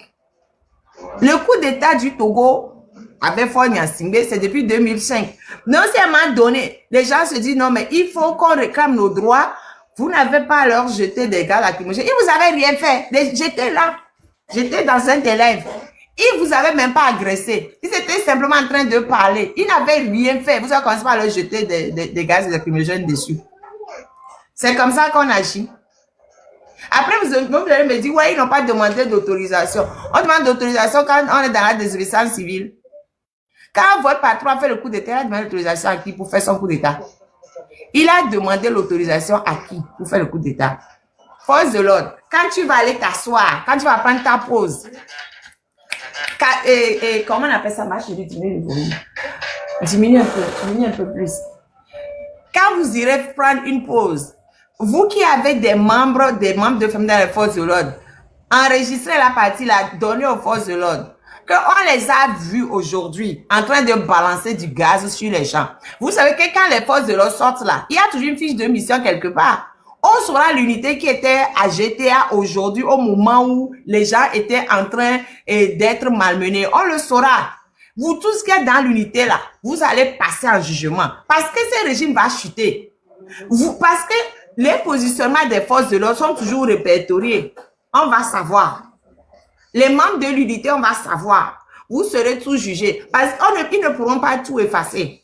Le coup d'État du Togo avec Faure Gnassingbé, c'est depuis 2005. Non seulement donné, les gens se disent non mais il faut qu'on réclame nos droits. Vous n'avez pas à leur jeter des gaz lacrymogènes. Ils vous avaient rien fait. J'étais là. J'étais dans un des lèvres. Ils vous avaient même pas agressé. Ils étaient simplement en train de parler. Ils n'avaient rien fait. Vous avez commencé par leur jeter des gaz lacrymogènes dessus. C'est comme ça qu'on agit. Après, vous allez me dire, ouais, ils n'ont pas demandé d'autorisation. On demande d'autorisation quand on est dans la désobéissance civile. Quand votre patron a fait le coup d'État, il a demandé l'autorisation à qui pour faire son coup d'État? Il a demandé l'autorisation à qui pour faire le coup d'État? Force de l'ordre. Quand tu vas aller t'asseoir, quand tu vas prendre ta pause, comment on appelle ça, ma chérie, diminue le volume. Diminue un peu plus. Quand vous irez prendre une pause, vous qui avez des membres de famille dans les forces de l'ordre, enregistrez la partie là, donnez aux forces de l'ordre. On les a vus aujourd'hui en train de balancer du gaz sur les gens. Vous savez que quand les forces de l'ordre sortent là, il y a toujours une fiche de mission quelque part. On saura l'unité qui était à GTA aujourd'hui au moment où les gens étaient en train d'être malmenés. On le saura. Vous, tout ce qui est dans l'unité là, vous allez passer en jugement. Parce que ce régime va chuter. Parce que les positionnements des forces de l'ordre sont toujours répertoriés. On va savoir. Les membres de l'unité, on va savoir. Vous serez tous jugés. Parce qu'ils ne pourront pas tout effacer.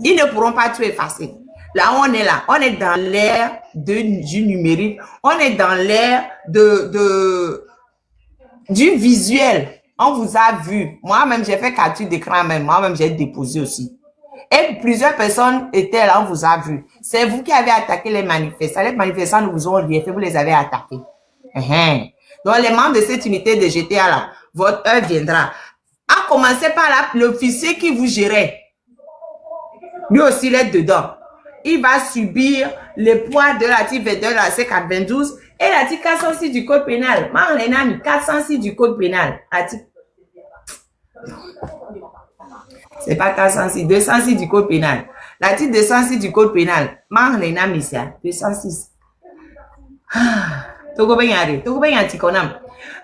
Ils ne pourront pas tout effacer. Là, on est là. On est dans l'ère du numérique. On est dans l'ère du visuel. On vous a vu. Moi-même, j'ai fait capture d'écran même. Moi-même, j'ai déposé aussi. Et plusieurs personnes étaient là, on vous a vu. C'est vous qui avez attaqué les manifestants. Les manifestants ne vous ont rien fait, vous les avez attaqués. Donc, les membres de cette unité de GTA là, votre heure viendra. À commencer par l'officier qui vous gérait. Lui aussi, il est dedans. Il va subir le poids de l'article 22 de la C92 et l'article 406 du code pénal. 406 du code pénal. C'est pas 406, 206 du code pénal. L'article 206 du code pénal. 206.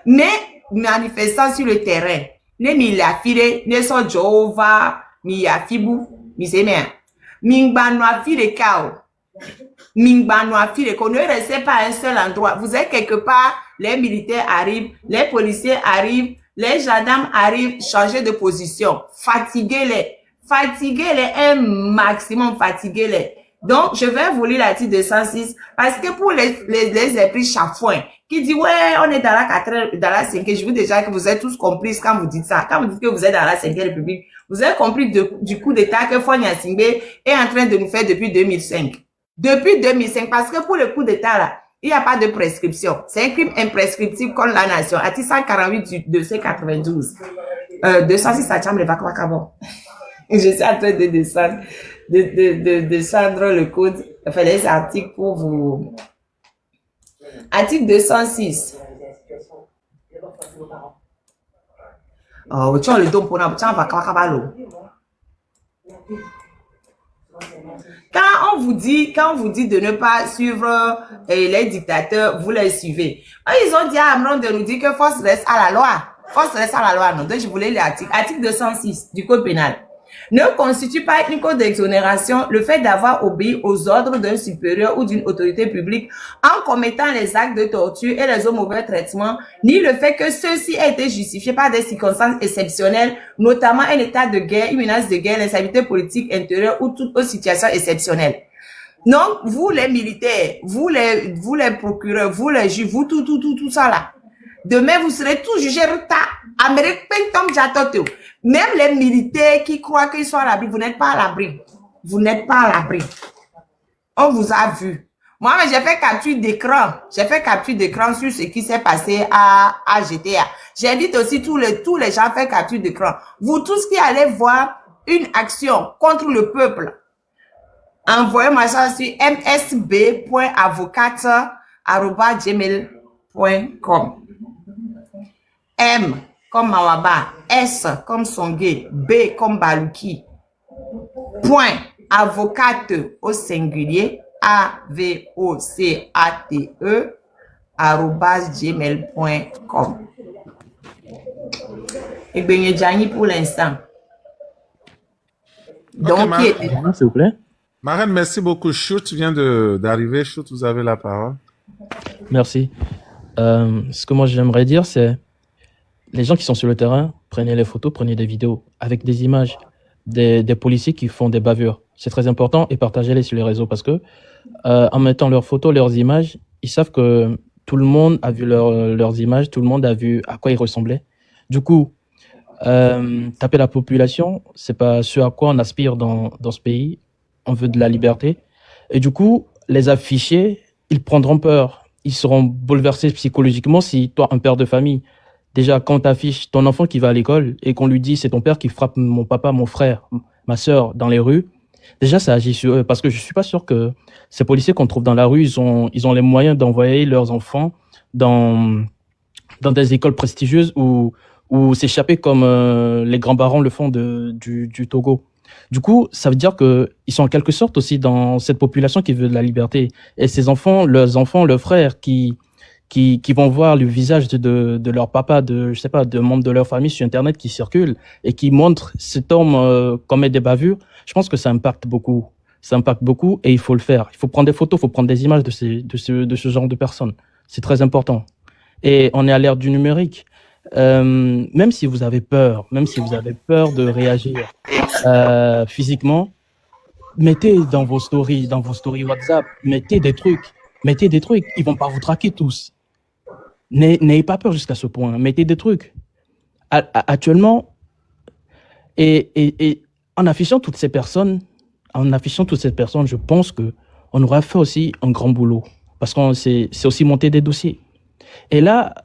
Mais manifestant sur le terrain, ne la file, ne so Jehova, mi ya fibu, mi se mea. Mingba no afile kao. Mingbanoafile, qu'on ne restez pas à un seul endroit. Vous êtes quelque part, les militaires arrivent, les policiers arrivent, les gendarmes arrivent, changez de position. Fatiguez-les. Fatiguez-les un maximum, fatiguez-les. Donc, je vais vous lire l'article 206 parce que pour les esprits chafouins qui disent, ouais, on est dans la 4e, dans la 5e, je veux déjà que vous êtes tous complices quand vous dites ça. Quand vous dites que vous êtes dans la 5e République, vous avez compris du coup d'État que Faure Gnassingbé est en train de nous faire depuis 2005. Depuis 2005, parce que pour le coup d'État, là, il n'y a pas de prescription. C'est un crime imprescriptible contre la nation. Article 148 du 292. 206 à chambre de Bakabakabo. Je suis en train de descendre le code, enfin les articles pour vous. Article 206. Oh, tu as le don pour nous, tu as Bakabakabalo. Quand on vous dit de ne pas suivre les dictateurs, vous les suivez. Ils ont dit à Amron de nous dire que force reste à la loi. Force reste à la loi, non. Donc, je voulais l'article. Article 206 du Code pénal. Ne constitue pas une cause d'exonération le fait d'avoir obéi aux ordres d'un supérieur ou d'une autorité publique en commettant les actes de torture et les autres mauvais traitements, ni le fait que ceux-ci aient été justifiés par des circonstances exceptionnelles, notamment un état de guerre, une menace de guerre, l'instabilité politique intérieure ou toute autre situation exceptionnelle. Donc, vous les militaires, vous les procureurs, vous les juges, vous tout ça là. Demain, vous serez tous jugés même les militaires qui croient qu'ils sont à l'abri, vous n'êtes pas à l'abri. Vous n'êtes pas à l'abri. On vous a vu. Moi, j'ai fait capture d'écran. J'ai fait capture d'écran sur ce qui s'est passé à GTA. J'invite aussi tous les gens à faire capture d'écran. Vous tous qui allez voir une action contre le peuple, envoyez-moi ça sur msb.avocate@gmail.com. M comme Mawaba, S comme Songe, B comme Baluki. Point avocate au singulier, AVOCATE @gmail.com. Et bien, Jani pour l'instant. Donc, s'il vous plaît. Marraine, merci beaucoup. Chut vient d'arriver. Chut, vous avez la parole. Merci. Ce que moi j'aimerais dire, c'est les gens qui sont sur le terrain, prenez les photos, prenez des vidéos avec des images des policiers qui font des bavures. C'est très important et partagez-les sur les réseaux parce que en mettant leurs photos, leurs images, ils savent que tout le monde a vu leurs images, tout le monde a vu à quoi ils ressemblaient. Du coup, taper la population, c'est pas ce à quoi on aspire dans ce pays. On veut de la liberté. Et du coup, les affichés, ils prendront peur. Ils seront bouleversés psychologiquement si toi, un père de famille, déjà, quand tu affiches ton enfant qui va à l'école et qu'on lui dit c'est ton père qui frappe mon papa, mon frère, ma sœur dans les rues, déjà ça agit sur eux parce que je suis pas sûr que ces policiers qu'on trouve dans la rue, ils ont les moyens d'envoyer leurs enfants dans des écoles prestigieuses ou s'échapper comme les grands barons le font du Togo. Du coup, ça veut dire que ils sont en quelque sorte aussi dans cette population qui veut de la liberté. Et ces enfants, leurs frères qui vont voir le visage de leur papa, je sais pas, de membres de leur famille sur Internet qui circulent et qui montrent cet homme commettre des bavures, je pense que ça impacte beaucoup. Ça impacte beaucoup et il faut le faire. Il faut prendre des photos, il faut prendre des images de ce genre de personnes. C'est très important. Et on est à l'ère du numérique. Même si vous avez peur de réagir physiquement, mettez dans vos stories WhatsApp, mettez des trucs. Ils vont pas vous traquer tous. N'ayez pas peur jusqu'à ce point. Mettez des trucs. Actuellement, et en affichant toutes ces personnes, je pense que on aura fait aussi un grand boulot parce que c'est aussi monter des dossiers. Et là,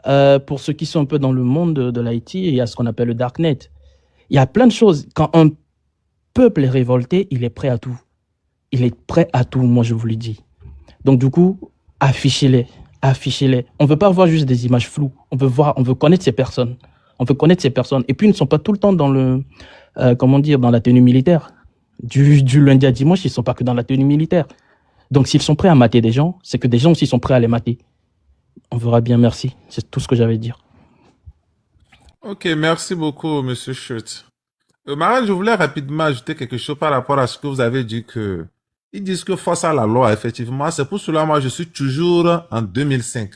pour ceux qui sont un peu dans le monde de l'IT, il y a ce qu'on appelle le darknet. Il y a plein de choses. Quand un peuple est révolté, il est prêt à tout. Moi je vous le dis. Donc du coup, affichez-les. On veut pas voir juste des images floues. On veut connaître ces personnes. Et puis ils ne sont pas tout le temps dans dans la tenue militaire. Du lundi à dimanche, ils sont pas que dans la tenue militaire. Donc s'ils sont prêts à mater des gens, c'est que des gens aussi sont prêts à les mater. On verra bien, merci. C'est tout ce que j'avais à dire. Ok, merci beaucoup, Monsieur Schultz. Marine, je voulais rapidement ajouter quelque chose par rapport à ce que vous avez dit que Ils disent que force à la loi, effectivement. C'est pour cela, moi, je suis toujours en 2005.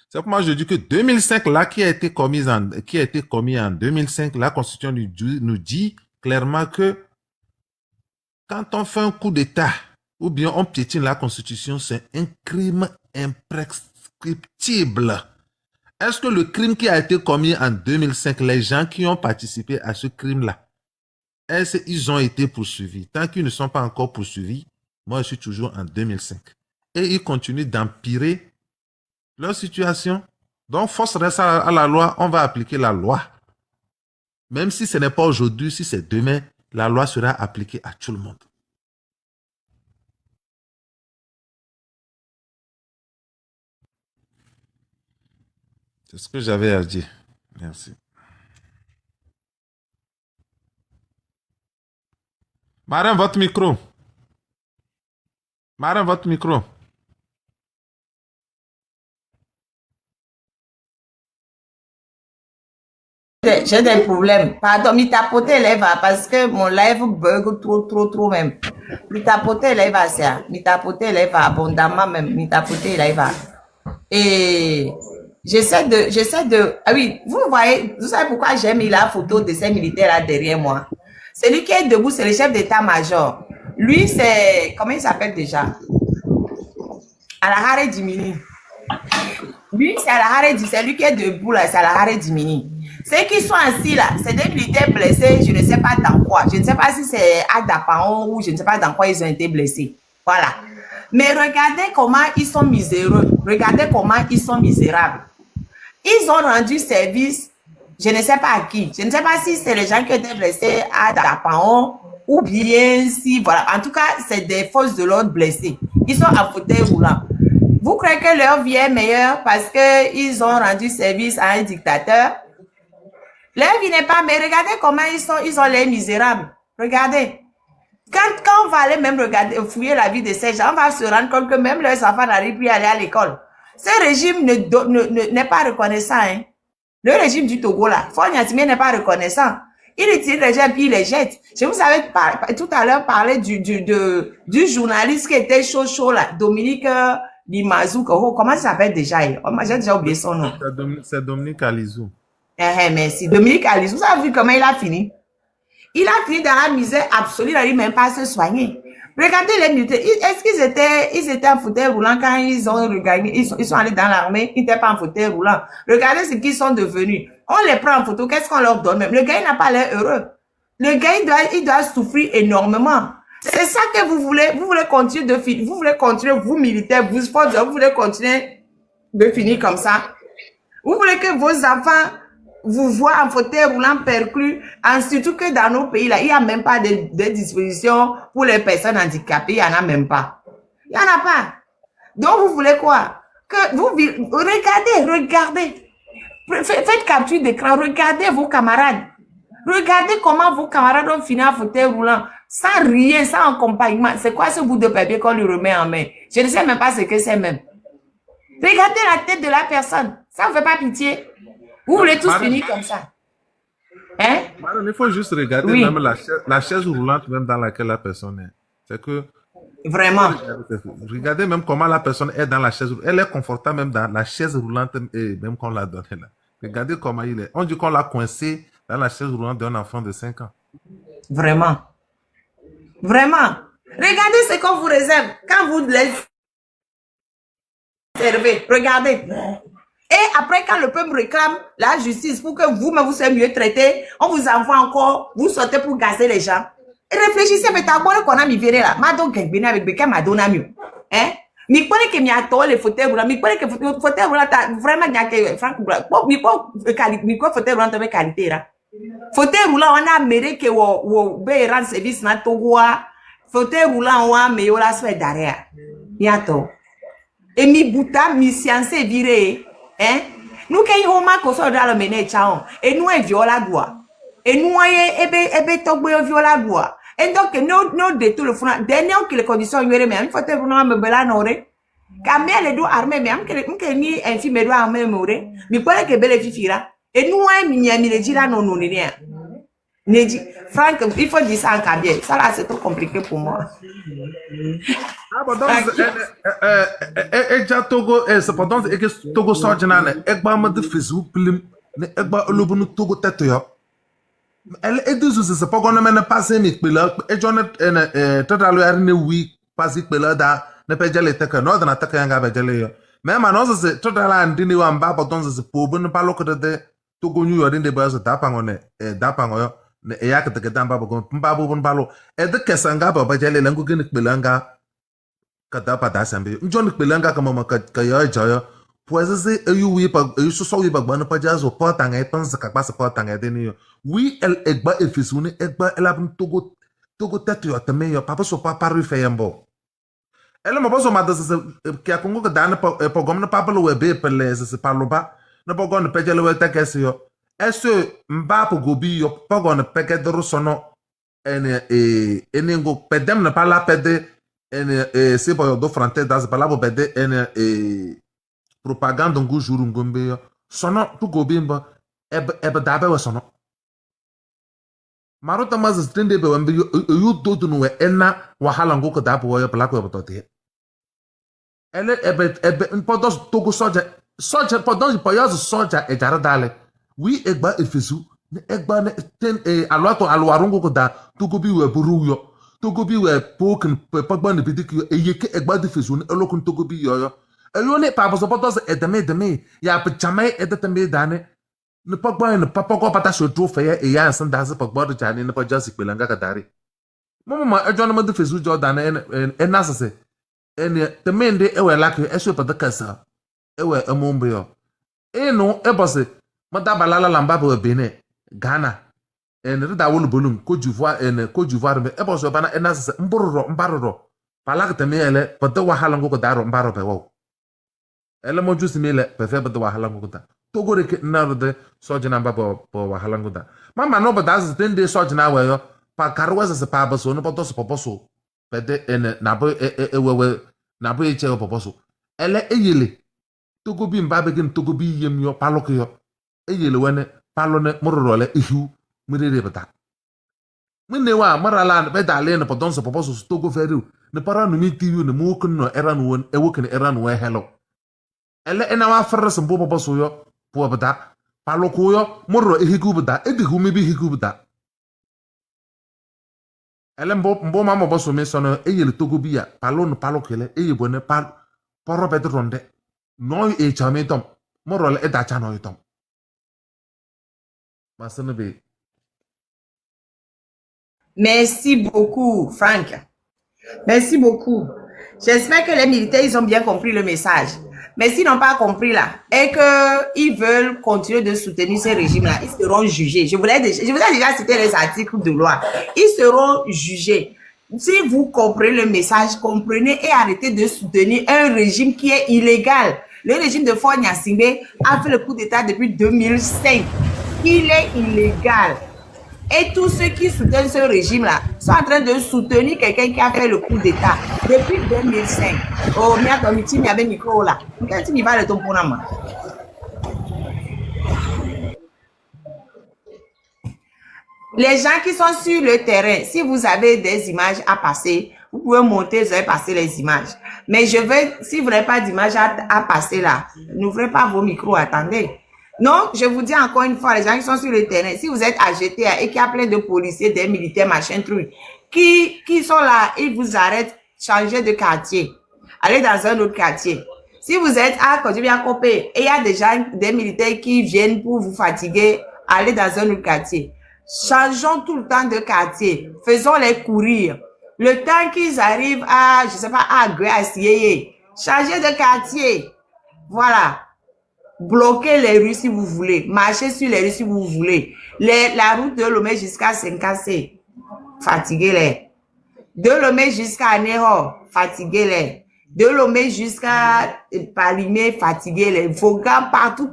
C'est pour moi, je dis que 2005, là, qui a été commis en 2005, la Constitution nous dit clairement que quand on fait un coup d'État, ou bien on piétine la Constitution, c'est un crime imprescriptible. Est-ce que le crime qui a été commis en 2005, les gens qui ont participé à ce crime-là, est-ce qu'ils ont été poursuivis? Tant qu'ils ne sont pas encore poursuivis, moi, je suis toujours en 2005. Et ils continuent d'empirer leur situation. Donc, force reste à la loi, on va appliquer la loi. Même si ce n'est pas aujourd'hui, si c'est demain, la loi sera appliquée à tout le monde. C'est ce que j'avais à dire. Merci. Marin, votre micro. Marin, votre micro. J'ai des problèmes. Pardon, mi tapoter les va parce que mon live bug trop même. Mi tapoter les va ça. Mi tapoter les va abondamment même. Mi tapoter les va. Et j'essaie de, ah oui, vous voyez, vous savez pourquoi j'ai mis la photo de ces militaires là derrière moi. Celui qui est debout, c'est le chef d'état-major. Lui, c'est, comment il s'appelle déjà? Alahare Dimini. Lui, c'est Alahare Dimini. C'est lui qui est debout là, c'est Alahare Dimini. Ceux qui sont assis là, c'est des militaires blessés, je ne sais pas dans quoi. Je ne sais pas si c'est à Dapaon ou je ne sais pas dans quoi ils ont été blessés. Voilà. Mais regardez comment ils sont miséreux. Regardez comment ils sont misérables. Ils ont rendu service, je ne sais pas à qui. Je ne sais pas si c'est les gens qui étaient blessés à Dapaon ou bien si, voilà. En tout cas, c'est des forces de l'ordre blessés. Ils sont à fauteuil roulant. Vous croyez que leur vie est meilleure parce qu'ils ont rendu service à un dictateur? Leur vie n'est pas, mais regardez comment ils ont les misérables. Regardez. Quand on va aller même regarder, fouiller la vie de ces gens, on va se rendre compte que même leurs enfants n'arrivent plus à aller à l'école. Ce régime n'est pas reconnaissant. Hein. Le régime du Togo, là, Faure Gnassingbé n'est pas reconnaissant. Il utilise les gens puis il les jette. Je vous avais tout à l'heure parlé du journaliste qui était chaud là, Dominique Limazou. Comment ça s'appelle déjà? J'ai déjà oublié son nom. C'est Dominique Alizou. Merci. Dominique Alizou, vous avez vu comment il a fini? Il a fini dans la misère absolue, il n'arrive même pas à se soigner. Regardez les militaires. Est-ce qu'ils étaient en fauteuil roulant quand ils ont regagné, ils sont allés dans l'armée, ils n'étaient pas en fauteuil roulant. Regardez ce qu'ils sont devenus. On les prend en photo, qu'est-ce qu'on leur donne même? Le gars, il n'a pas l'air heureux. Le gars, il doit souffrir énormément. C'est ça que vous voulez continuer de finir. Vous voulez continuer, vous militaires, vous voulez continuer de finir comme ça. Vous voulez que vos enfants vous voient en fauteuil roulant perclus, surtout que dans nos pays, là, il n'y a même pas de dispositions pour les personnes handicapées, il n'y en a même pas. Il n'y en a pas. Donc, vous voulez quoi? Que vous, regardez. Faites capture d'écran, regardez vos camarades. Regardez comment vos camarades ont fini en fauteuil roulant, sans rien, sans accompagnement. C'est quoi ce bout de papier qu'on lui remet en main? Je ne sais même pas ce que c'est même. Regardez la tête de la personne. Ça ne fait pas pitié. Vous voulez tous finir comme ça. Hein? Madame, il faut juste regarder même la chaise roulante même dans laquelle la personne est. C'est que... Vraiment. Regardez même comment la personne est dans la chaise roulante. Elle est confortable même dans la chaise roulante et même qu'on l'a donnée là. Regardez comment il est. On dit qu'on l'a coincé dans la chaise roulante d'un enfant de 5 ans. Vraiment. Vraiment. Regardez ce qu'on vous réserve quand vous les servez. Regardez. Et après, quand le peuple réclame la justice pour que vous-même vous soyez mieux traité, on vous envoie encore, vous sortez pour gazer les gens. Et réfléchissez, mais t'as bon qu'on a mis viré là. Madon Gengbene avec Beka Madonna mieux. Hein? Mi connaît que mi a tort les fauteuils roulants. Mi connaît que fauteuil roulant vraiment n'y a que Franck mi quoi fauteuil roulant avec qualité là. Fauteuil roulant on a mérité que wo be rendre service na Togo. Fauteuil roulant on a meilleur la soirée derrière. Y a tort. Et mi bouta mi science viré. Hein? Nous qui avons marqué dans le ménage, et nous avons violé la loi. Et nous avons violé la loi. Et donc, nous détournons le fond. Dernièrement, que les conditions y auraient, mais il faut que nous nous belanons. Quand les deux armés, mais nous ni un film doit armé mourir. Mais pour que belle fille là. Et nous avons mis les gens non rien. Franck, il faut dire ça en kabyle. Ça là, c'est trop compliqué pour moi. Ah, but donc, Togo, cependant, Togo sort de Egba de Facebook, Egba Lobunu Togo tête. Elle est deux, c'est pas qu'on a passé, mais et John total oui, passé da ne peut pas tête, non, dans la tête, un gars, même à nous, c'est total and dîner ou en bas, donc c'est pour ne pas le côté de Togo New York, des bas, d'apangone, d'apangoyo. Ne eya kete kete amba bago mbabu bon balo ede kesanga baba jale langu gene kbelanga kata pada sambe njon kbelanga kama maka kaya jaya poise eyu wi pa eyu so wi bagba no pajazo portanga e panza ka pasa portanga de ni wi el egba efisuni egba elabun togo tetu yo teme yo papa so pa paru feyambo ele mo boso mada se ki akongo ka dana pa gomna papa lo webe pele se paloba no pa gomna pejele we tekesi yo Est-ce Mbapo Gobi yo pogon pegedro sono enengo pedem na pala pede se boyo do frante das palabo pede propaganda ngu juru ngombe yo sono tu Gobi mba ebe dabe we sono marota mazes tende be wembe yo do no we ena wahala ngu ko dabe yo pala ko botote ele ebe podos togo soja podos poyaz soja e jara dale oui egba efesu ne egba ne ten alwato alwarungo ko da togo bi we buru yo togo bi we poken pagba ne bidik yo eyeke egba de fesu ne elokun togo bi yo eyo ne pa boso potos edeme ya pchame edeteme dane ne pagba ne papa ko pata so tro fe e ya san da se pagba do jani ne pa jasi pelanga ka dari mama ejo ne de fesu jo dane en nasase en temende ewe lake eso pa de kasa ewe emombe yo eno ebose Mada balala lamba bo Benin, Ghana, en rida wolu bolum, Côte d'Ivoire, me ebo so bana enas mbaroro. Palak teme ele, pata wahala ngoko daro mbaro pe wo. Ele mo jusi mele, pe fe pata wahala ngoko da. Togo reke naro de sojina mba po wahala ngoko da. Mama no ba das tende sojina we yo, pa karweza se pa baso no poto so poposo. Pede en na bo wewe na bo eche poposo. Ele eyele. Togo bi mba begin togo bi yem yo palok yo. Eyele wene palone mororole ihu mirere bata mine wa marala be dale ne podon so poposo togo feru ne para no miti yu ne mo kun no era no won e wokin era no hello ele ena wa ferre so poposo yo po bata paloko yo morro ehigu bata edigu mi bi higu bata ele mbo mama boso me sono eyele togo biya palon palokele eyebo ne pal poro bedronde no e chametom morole e da chano yitom. Merci beaucoup, Franck. Merci beaucoup. J'espère que les militaires, ils ont bien compris le message. Mais s'ils n'ont pas compris là, et qu'ils veulent continuer de soutenir ce régime-là, ils seront jugés. Je vous ai déjà cité les articles de loi. Ils seront jugés. Si vous comprenez le message, comprenez et arrêtez de soutenir un régime qui est illégal. Le régime de Faure Gnassingbé a fait le coup d'État depuis 2005. Il est illégal. Et tous ceux qui soutiennent ce régime-là sont en train de soutenir quelqu'un qui a fait le coup d'État depuis 2005. Oh, il y a un micro là. Quand tu vas le ton pour moi. Les gens qui sont sur le terrain, si vous avez des images à passer, vous pouvez monter, vous allez passer les images. Mais je veux, si vous n'avez pas d'image à passer là, n'ouvrez pas vos micros, attendez. Non, je vous dis encore une fois, les gens qui sont sur le terrain, si vous êtes à GTA et qu'il y a plein de policiers, des militaires, machin, truc, qui sont là, ils vous arrêtent, changez de quartier, allez dans un autre quartier. Si vous êtes à Côte-Bien-Copé et il y a des gens, des militaires qui viennent pour vous fatiguer, allez dans un autre quartier. Changeons tout le temps de quartier, faisons-les courir. Le temps qu'ils arrivent à, je sais pas, à Gué, à Sieye, changez de quartier. Voilà. Bloquez les rues si vous voulez. Marchez sur les rues si vous voulez. La route de Lomé jusqu'à Senkase, fatiguez-les. De Lomé jusqu'à Ného, fatiguez-les. De Lomé jusqu'à Palimé, fatiguez-les. Vogan, partout,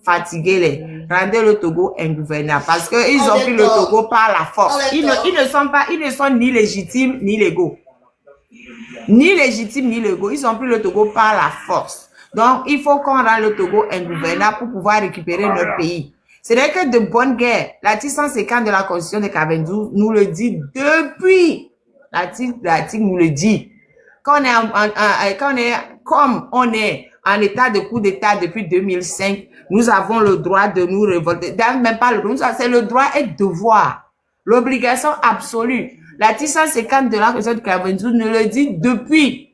fatiguez-les. Rendez le Togo ingouvernable. Parce qu'ils ont pris le Togo par la force. Ils ne sont ni légitimes, ni légaux. Ni légitimes, ni légaux. Ils ont pris le Togo par la force. Donc, il faut qu'on rende le Togo ingouvernable pour pouvoir récupérer notre pays. Ce n'est que de bonne guerre. L'article 150 de la Constitution de 92 nous le dit depuis. L'article nous le dit. Comme on est en état de coup d'État depuis 2005, nous avons le droit de nous révolter. Même pas le droit, c'est le droit et le devoir. L'obligation absolue. L'article 150 de la Constitution de 92 nous le dit depuis.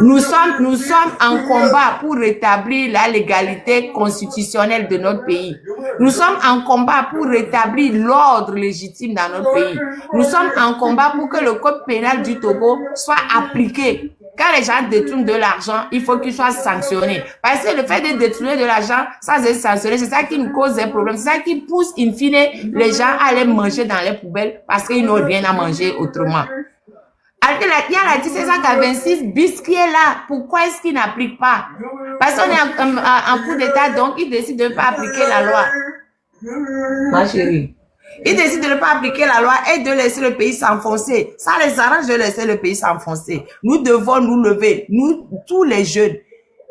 Nous sommes en combat pour rétablir la légalité constitutionnelle de notre pays. Nous sommes en combat pour rétablir l'ordre légitime dans notre pays. Nous sommes en combat pour que le code pénal du Togo soit appliqué. Quand les gens détournent de l'argent, il faut qu'ils soient sanctionnés. Parce que le fait de détourner de l'argent sans être sanctionné, c'est ça qui nous cause des problèmes. C'est ça qui pousse, in fine, les gens à aller manger dans les poubelles parce qu'ils n'ont rien à manger autrement. Il y a l'article 786 bis qui est là. Pourquoi est-ce qu'il n'applique pas? Parce qu'on est en coup d'État, donc il décide de ne pas appliquer la loi. Ma chérie. Il décide de ne pas appliquer la loi et de laisser le pays s'enfoncer. Ça les arrange de laisser le pays s'enfoncer. Nous devons nous lever, nous, tous les jeunes.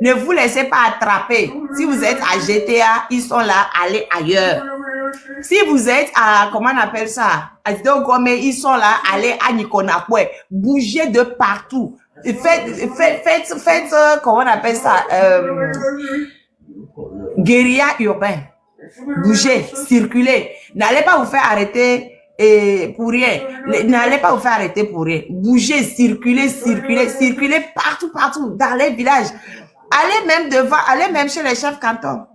Ne vous laissez pas attraper. Si vous êtes à GTA, ils sont là, allez ailleurs. Si vous êtes à, comment on appelle ça, à Dogome, ils sont là, allez à Nikonakwe. Bougez de partout. Faites, comment on appelle ça, guérilla urbain. Bougez, circulez. N'allez pas vous faire arrêter pour rien. N'allez pas vous faire arrêter pour rien. Bougez, circulez partout, dans les villages. Allez même devant, allez même chez les chefs cantons.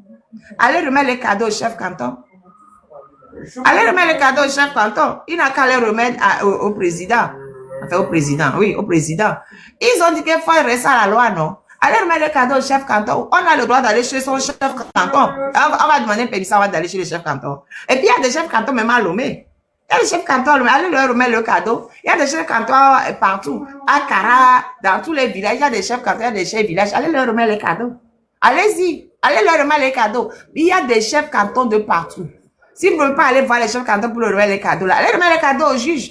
Allez remettre les cadeaux aux chefs cantons. Allez remettre les cadeaux au chef canton. Il n'a qu'à les remettre au président. Enfin, au président, oui, au président. Ils ont dit qu'il faut rester à la loi, non? Allez remettre les cadeaux au chef canton. On a le droit d'aller chez son chef canton. On va demander permission d'aller chez le chef canton. Et puis, il y a des chefs cantons même à Lomé. Il y a des chefs cantons, allez leur remettre le cadeau. Il y a des chefs cantons partout. À Kara, dans tous les villages, il y a des chefs cantons, il y a des chefs villages. Allez leur remettre les cadeaux. Allez-y. Allez leur remettre les cadeaux. Il y a des chefs cantons de partout. Si vous ne voulez pas aller voir les chefs cantons pour leur remettre les cadeaux, là, allez remettre les cadeaux au juge.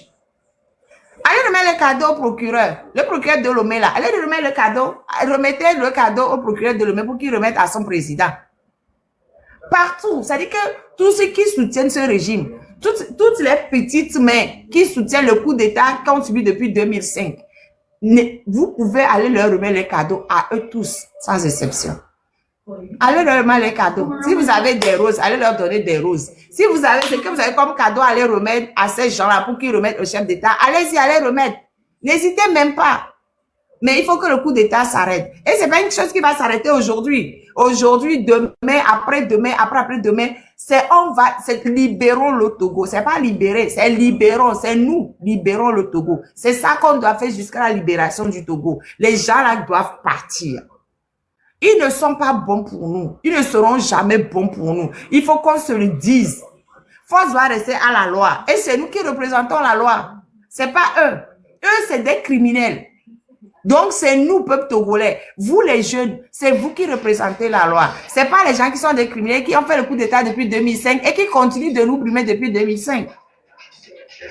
Allez remettre les cadeaux au procureur. Le procureur de Lomé, là. Allez remettre le cadeau. Remettez le cadeau au procureur de Lomé pour qu'il remette à son président. Partout. Ça dit que tous ceux qui soutiennent ce régime, toutes les petites mains qui soutiennent le coup d'État qu'on subit depuis 2005, vous pouvez aller leur remettre les cadeaux à eux tous, sans exception. Allez leur remettre les cadeaux. Si vous avez des roses, allez leur donner des roses. Si vous avez ce que vous avez comme cadeau, allez remettre à ces gens-là pour qu'ils remettent au chef d'État. Allez-y, allez remettre. N'hésitez même pas. Mais il faut que le coup d'État s'arrête. Et c'est pas une chose qui va s'arrêter aujourd'hui. Aujourd'hui, demain, après-demain, après-demain, c'est libérons le Togo. C'est pas libérer, c'est libérons, c'est nous, libérons le Togo. C'est ça qu'on doit faire jusqu'à la libération du Togo. Les gens là doivent partir. Ils ne sont pas bons pour nous. Ils ne seront jamais bons pour nous. Il faut qu'on se le dise. Force doit rester à la loi. Et c'est nous qui représentons la loi. C'est pas eux. Eux, c'est des criminels. Donc, c'est nous, peuple togolais. Vous, les jeunes, c'est vous qui représentez la loi. C'est pas les gens qui sont des criminels, qui ont fait le coup d'État depuis 2005 et qui continuent de nous brimer depuis 2005.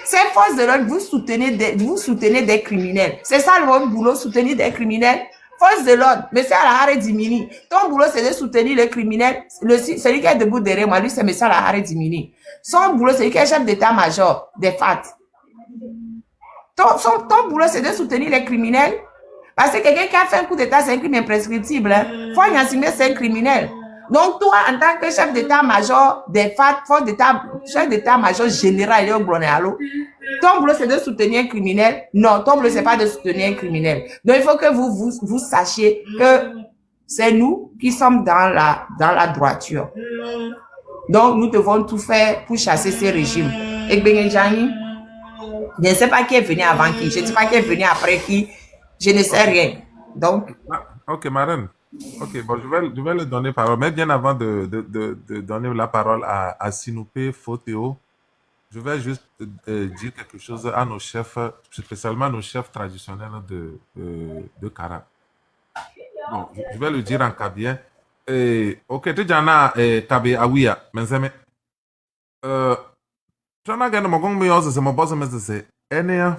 Ces forces de l'ordre, vous soutenez des criminels. C'est ça votre boulot, soutenir des criminels. Force de l'ordre, M. Alahare Dimini. Ton boulot, c'est de soutenir les criminels. Celui qui est debout derrière moi, lui, c'est M. Alahare Dimini. Son boulot, c'est lui qui est chef d'état-major des FAT. Ton boulot, c'est de soutenir les criminels. Parce que quelqu'un qui a fait un coup d'État, c'est un crime imprescriptible. Hein. Faut y assumer, c'est un criminel. Donc, toi, en tant que chef d'état-major des FAT, chef d'état-major général, ton boulot, c'est de soutenir un criminel. Non, ton boulot, c'est pas de soutenir un criminel. Donc, il faut que vous sachiez que c'est nous qui sommes dans la droiture. Donc, nous devons tout faire pour chasser ces régimes. Et Benjani, je ne sais pas qui est venu avant qui. Je ne sais pas qui est venu après qui. Je ne sais rien. Donc. Ok, Marraine. Ok, bon, je vais le donner parole. Mais bien avant de donner la parole à Sinoupé, Fotéo, je vais juste dire quelque chose à nos chefs, spécialement nos chefs traditionnels de Kara. Bon, je vais le dire en kabien. Ok, tu as Kabé Aouia, mais tu as gagné mon gong, mais c'est mon boss, mais c'est Enya.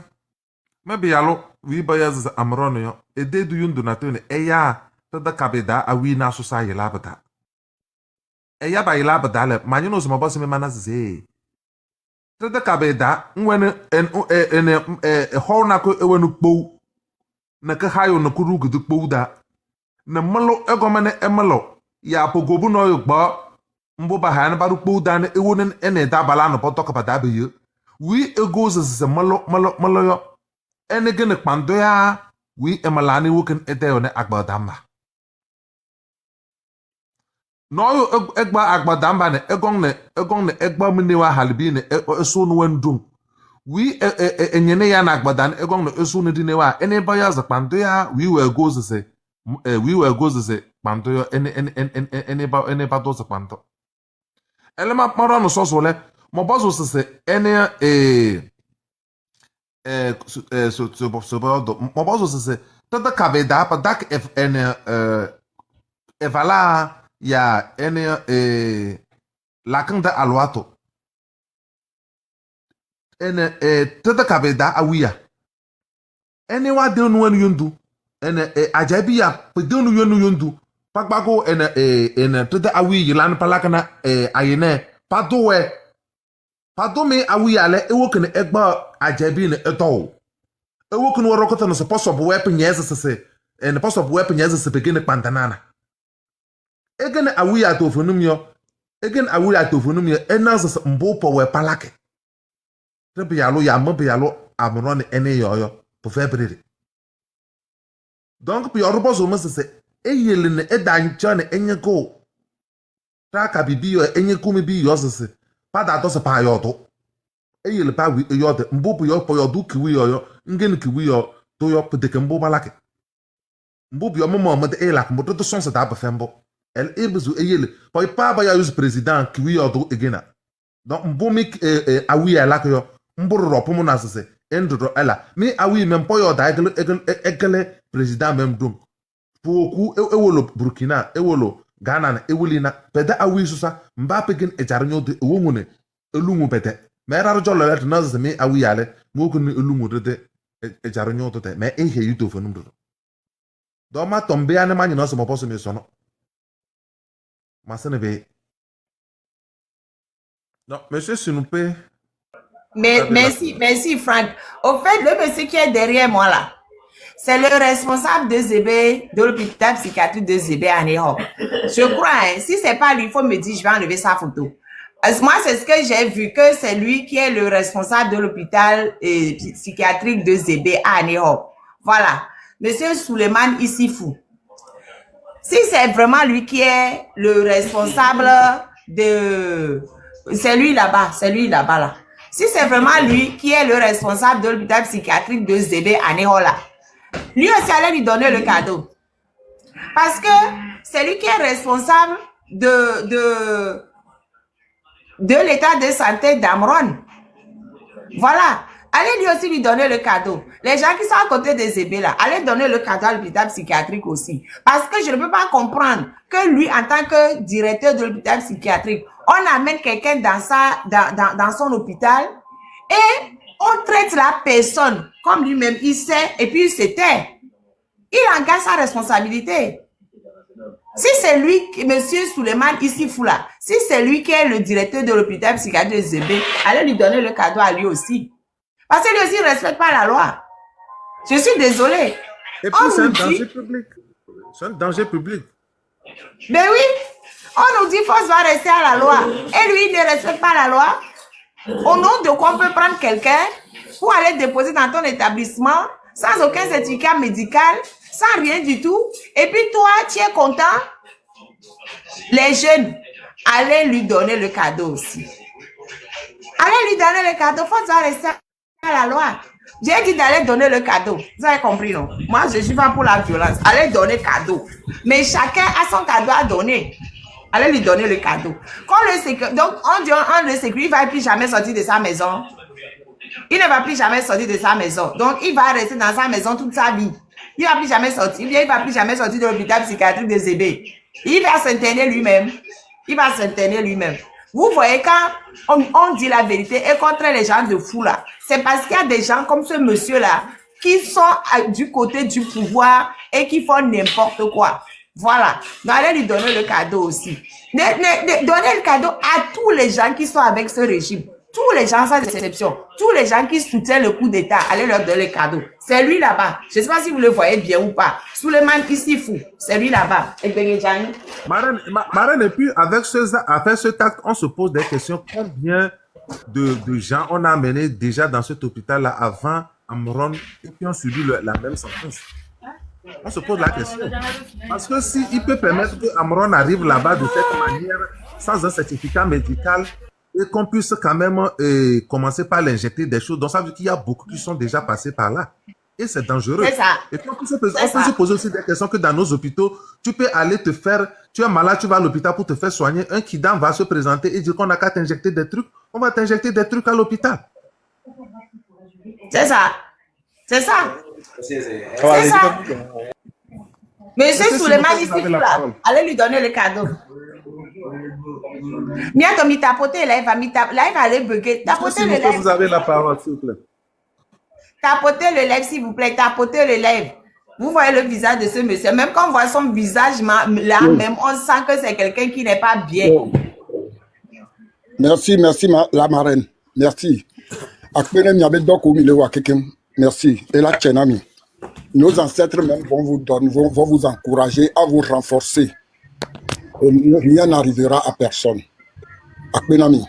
Mais bien, alors, oui, bah, c'est Amron, et dès du Yun Donaton, et ya, tu as Kabé da Aouina, Sousa, et là, ya ba ila badale manyo so mabose me manazeze tete kabeda nwene en ho na ko ewenu kpo na ka hayo no kuru gudu kpo da na malo egomene emalo ya pogobu no yugba mbo ba han baru kpo da na ewonen ene da bala no poto ka bada be yo wi egos ze malo yo ene gene kpando ya wi emalani woken ete ne agbadamba no egba agbadamba ne egong ne egba mini wa halbi ne eso no wendum wi enyene ya na agbadan egong ne eso no dine wa ene ba ya za kpando ya wi we goes ze kpando yo ene ba do za kpando elema mara no so le mo bozo se ene so mo bozo se tata kabeda pa dak ene evala ya ene lakanda alwato ene tata kabeda awiya ene wa de nu enu yondu ene ajabi ya pe de nu yondu pakpako ene tata awi yilan palakana ayene padowe padome awi ale ewokene egba ajabi ne eto ewokene worokota no possible weapon yesese en possible weapon yesese begin pantanana egene awi atofonum yo enazes mbopo we palake rebe yalo ya mbe yalo amron ene yoyo po febrere donc pi orobo zo mesese eyele ne edan chane enyeko taka bibiyo enyeko mi bi yosese pada to se pa yoto eyele pa wi yoto mbopo yo po yodu kiwi yo ngene kiwi yo to yo pedeke mbo balake mbopo yo momo mo de elak mbo to sonse da ba fembo el ebezu eyele pa pa ba ya use president kiwi yo do egena donc mbo mi awi elak yo mburu ropo mo na sese endro ela mi awi mempo yo da egele president mem dum poku ewolo Burkina ewolo Ghana na ewulina pede awi susa mba pegin ejarnyo de ewongune elungu pede mera rojolo let na zemi awi yale ngokun elungu de ejarnyo de me ehe yuto fonum do do ma tombe ane manyi no so mo poso mi sono masene be non monsieur Sinupe Merci Franck. Au fait, le monsieur qui est derrière moi là, c'est le responsable de Zébé, de l'hôpital psychiatrique de Zébé à Néhop. Je crois, hein, si c'est pas lui, il faut me dire, je vais enlever sa photo. Parce que moi, c'est ce que j'ai vu, que c'est lui qui est le responsable de l'hôpital psychiatrique de Zébé à Néhop. Voilà. Monsieur Suleiman Issifou. Si c'est vraiment lui qui est le responsable de... C'est lui là-bas là. Si c'est vraiment lui qui est le responsable de l'hôpital psychiatrique de Zébé à Néhola, lui aussi allait lui donner le cadeau. Parce que c'est lui qui est responsable de l'état de santé d'Amron. Voilà. Allez lui aussi lui donner le cadeau. Les gens qui sont à côté de Zébé là, allez donner le cadeau à l'hôpital psychiatrique aussi. Parce que je ne peux pas comprendre que lui, en tant que directeur de l'hôpital psychiatrique, on amène quelqu'un dans son hôpital et on traite la personne comme lui-même, il sait et puis il se tait. Il engage sa responsabilité. Si c'est lui, monsieur Suleiman Issifou là, si c'est lui qui est le directeur de l'hôpital psychiatrique de Zébé, allez lui donner le cadeau à lui aussi. Parce que lui aussi ne respecte pas la loi. Je suis désolée. Et puis c'est un danger public. C'est un danger public. Mais oui, on nous dit force va rester à la loi. Et lui, il ne respecte pas la loi. Au nom de quoi on peut prendre quelqu'un pour aller déposer dans ton établissement sans aucun certificat médical, sans rien du tout. Et puis toi, tu es content. Les jeunes, allez lui donner le cadeau aussi. Allez lui donner le cadeau. Force va rester à la loi. J'ai dit d'aller donner le cadeau. Vous avez compris, non? Moi, je ne suis pas pour la violence. Allez donner cadeau. Mais chacun a son cadeau à donner. Allez lui donner le cadeau. Donc, on dit, on le sécurité, il ne va plus jamais sortir de sa maison. Il ne va plus jamais sortir de sa maison. Donc, il va rester dans sa maison toute sa vie. Il ne va plus jamais sortir. Il ne va plus jamais sortir de l'hôpital psychiatrique de Zébé. Il va s'interner lui-même. Il va s'interner lui-même. Vous voyez, quand on dit la vérité et contre les gens de fou là, c'est parce qu'il y a des gens comme ce monsieur-là qui sont du côté du pouvoir et qui font n'importe quoi. Voilà. Donc, allez lui donner le cadeau aussi. Donnez le cadeau à tous les gens qui sont avec ce régime. Tous les gens sans exception. Tous les gens qui soutiennent le coup d'État, allez leur donner le cadeau. C'est lui là-bas. Je ne sais pas si vous le voyez bien ou pas. Suleiman ici fou. C'est lui là-bas. Et Benedjani. Marraine, et puis avec cet acte, on se pose des questions. Combien de gens on a amené déjà dans cet hôpital-là avant Amron et qui ont subi la même sentence? On se pose la question. Parce que s'il peut permettre que Amron arrive là-bas de cette manière, sans un certificat médical, et qu'on puisse quand même commencer par l'injecter des choses, donc ça veut dire qu'il y a beaucoup qui sont déjà passés par là. Et c'est dangereux. C'est ça. Et puis on peut se poser aussi des questions que dans nos hôpitaux, tu peux aller te faire, tu es malade, tu vas à l'hôpital pour te faire soigner, un kidam va se présenter et dire qu'on n'a qu'à t'injecter des trucs, on va t'injecter des trucs à l'hôpital. C'est ça. C'est ça. C'est ça. Monsieur Suleiman ici là, allez lui donner le cadeau. Bientôt, mi tapoter là, il va aller bugger. Tapotez le lèvre. Vous avez la parole, s'il vous plaît. Tapotez le lèvre, s'il vous plaît. Tapotez le lèvre. Vous voyez le visage de ce monsieur. Même quand on voit son visage là, même on sent que c'est quelqu'un qui n'est pas bien. Merci, la marraine. Merci. Merci. Et là, Tchenami. Nos ancêtres même vont vous encourager à vous renforcer. Et rien n'arrivera à personne. Akbenami.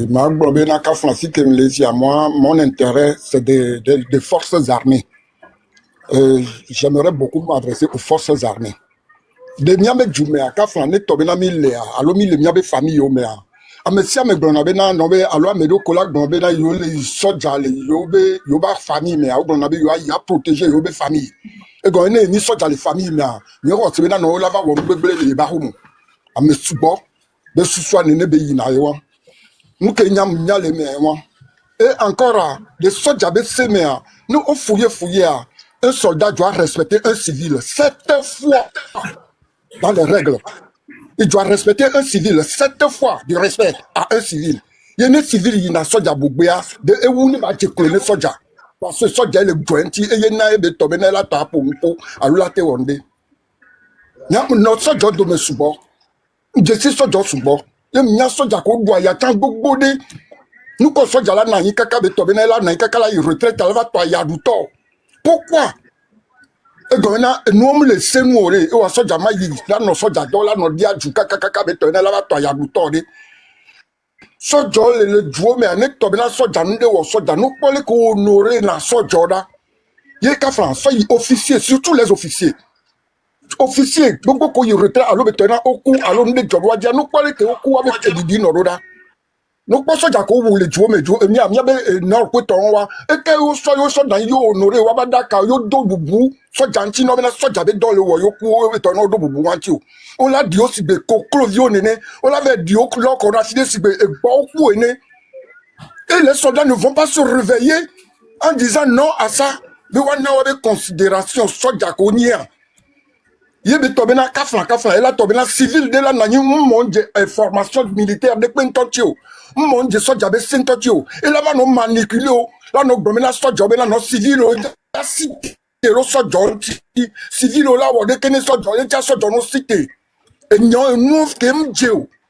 Moi, mon intérêt, c'est des forces armées. J'aimerais beaucoup m'adresser aux forces armées. De miabe jumea kafla ne tobena mi lea alo mi le miabe famille o mea amesia me gbona be na no be alo amedo kola gbona be na yo le soja le yo ba famille me a gbona be yo ya protéger yo be famille e go ne ni soja le famille mea ni ko se be na no la va wo gbegbele le ba humu amesubo be suswa ne be yi na yo nous que nyam nyale me wa et encore les soja be se mea nous on fouiller un soldat doit respecter un civil 7 fois dans les règles. Il doit respecter un civil 7 fois de respect à un civil. Il y a un civil qui n'a pas de euni ma jekole soja. Parce que soja le gwanti et il y a un tombé la tapo à la tewonde. Nya no soja do me subo. Je suis soja subo. Il y a soja ko boya ya tan gbogbo de. Nous ko soja la na yin kaka be tombé la na yin kaka la retraite la va to ya du to. Pourquoi? Et gonna nous le senore et wa soja ma yi la no soja do la no dia ju kaka be to na la va to ya du to de. Soja le duo me anek to be na soja nde wo soja no pole ko honorer na soja da. Ye ka France yi officiers, surtout les officiers. Officiers gbogbo ko yi retraite alo be to na oku alo nde jodo dia no pole ke oku avec edidi no roda. No po soja ko wo le duo me duo emi amia be na ko to wa e ke o so dan yo honorer wa ba da ka yo do bubu soja nti no be na soja be do le wo yo ku e to na do bubu wan ti o. On l'a dit aussi be koklovio nene, on l'avait dit au clock on a fini si be beaucoup ene. Et les soldats ne vont pas se réveiller en disant non à ça. Mais on a avec considération soja konia. Yebe tobena kafla et là tobena civil de la nani monde formation militaire de pentotio. Monde soja be sentotio. Et là va no manipuler là no domena soja be là no civil et le soja civil là wo de kene soja et ja soja no cité. Et nous, nous,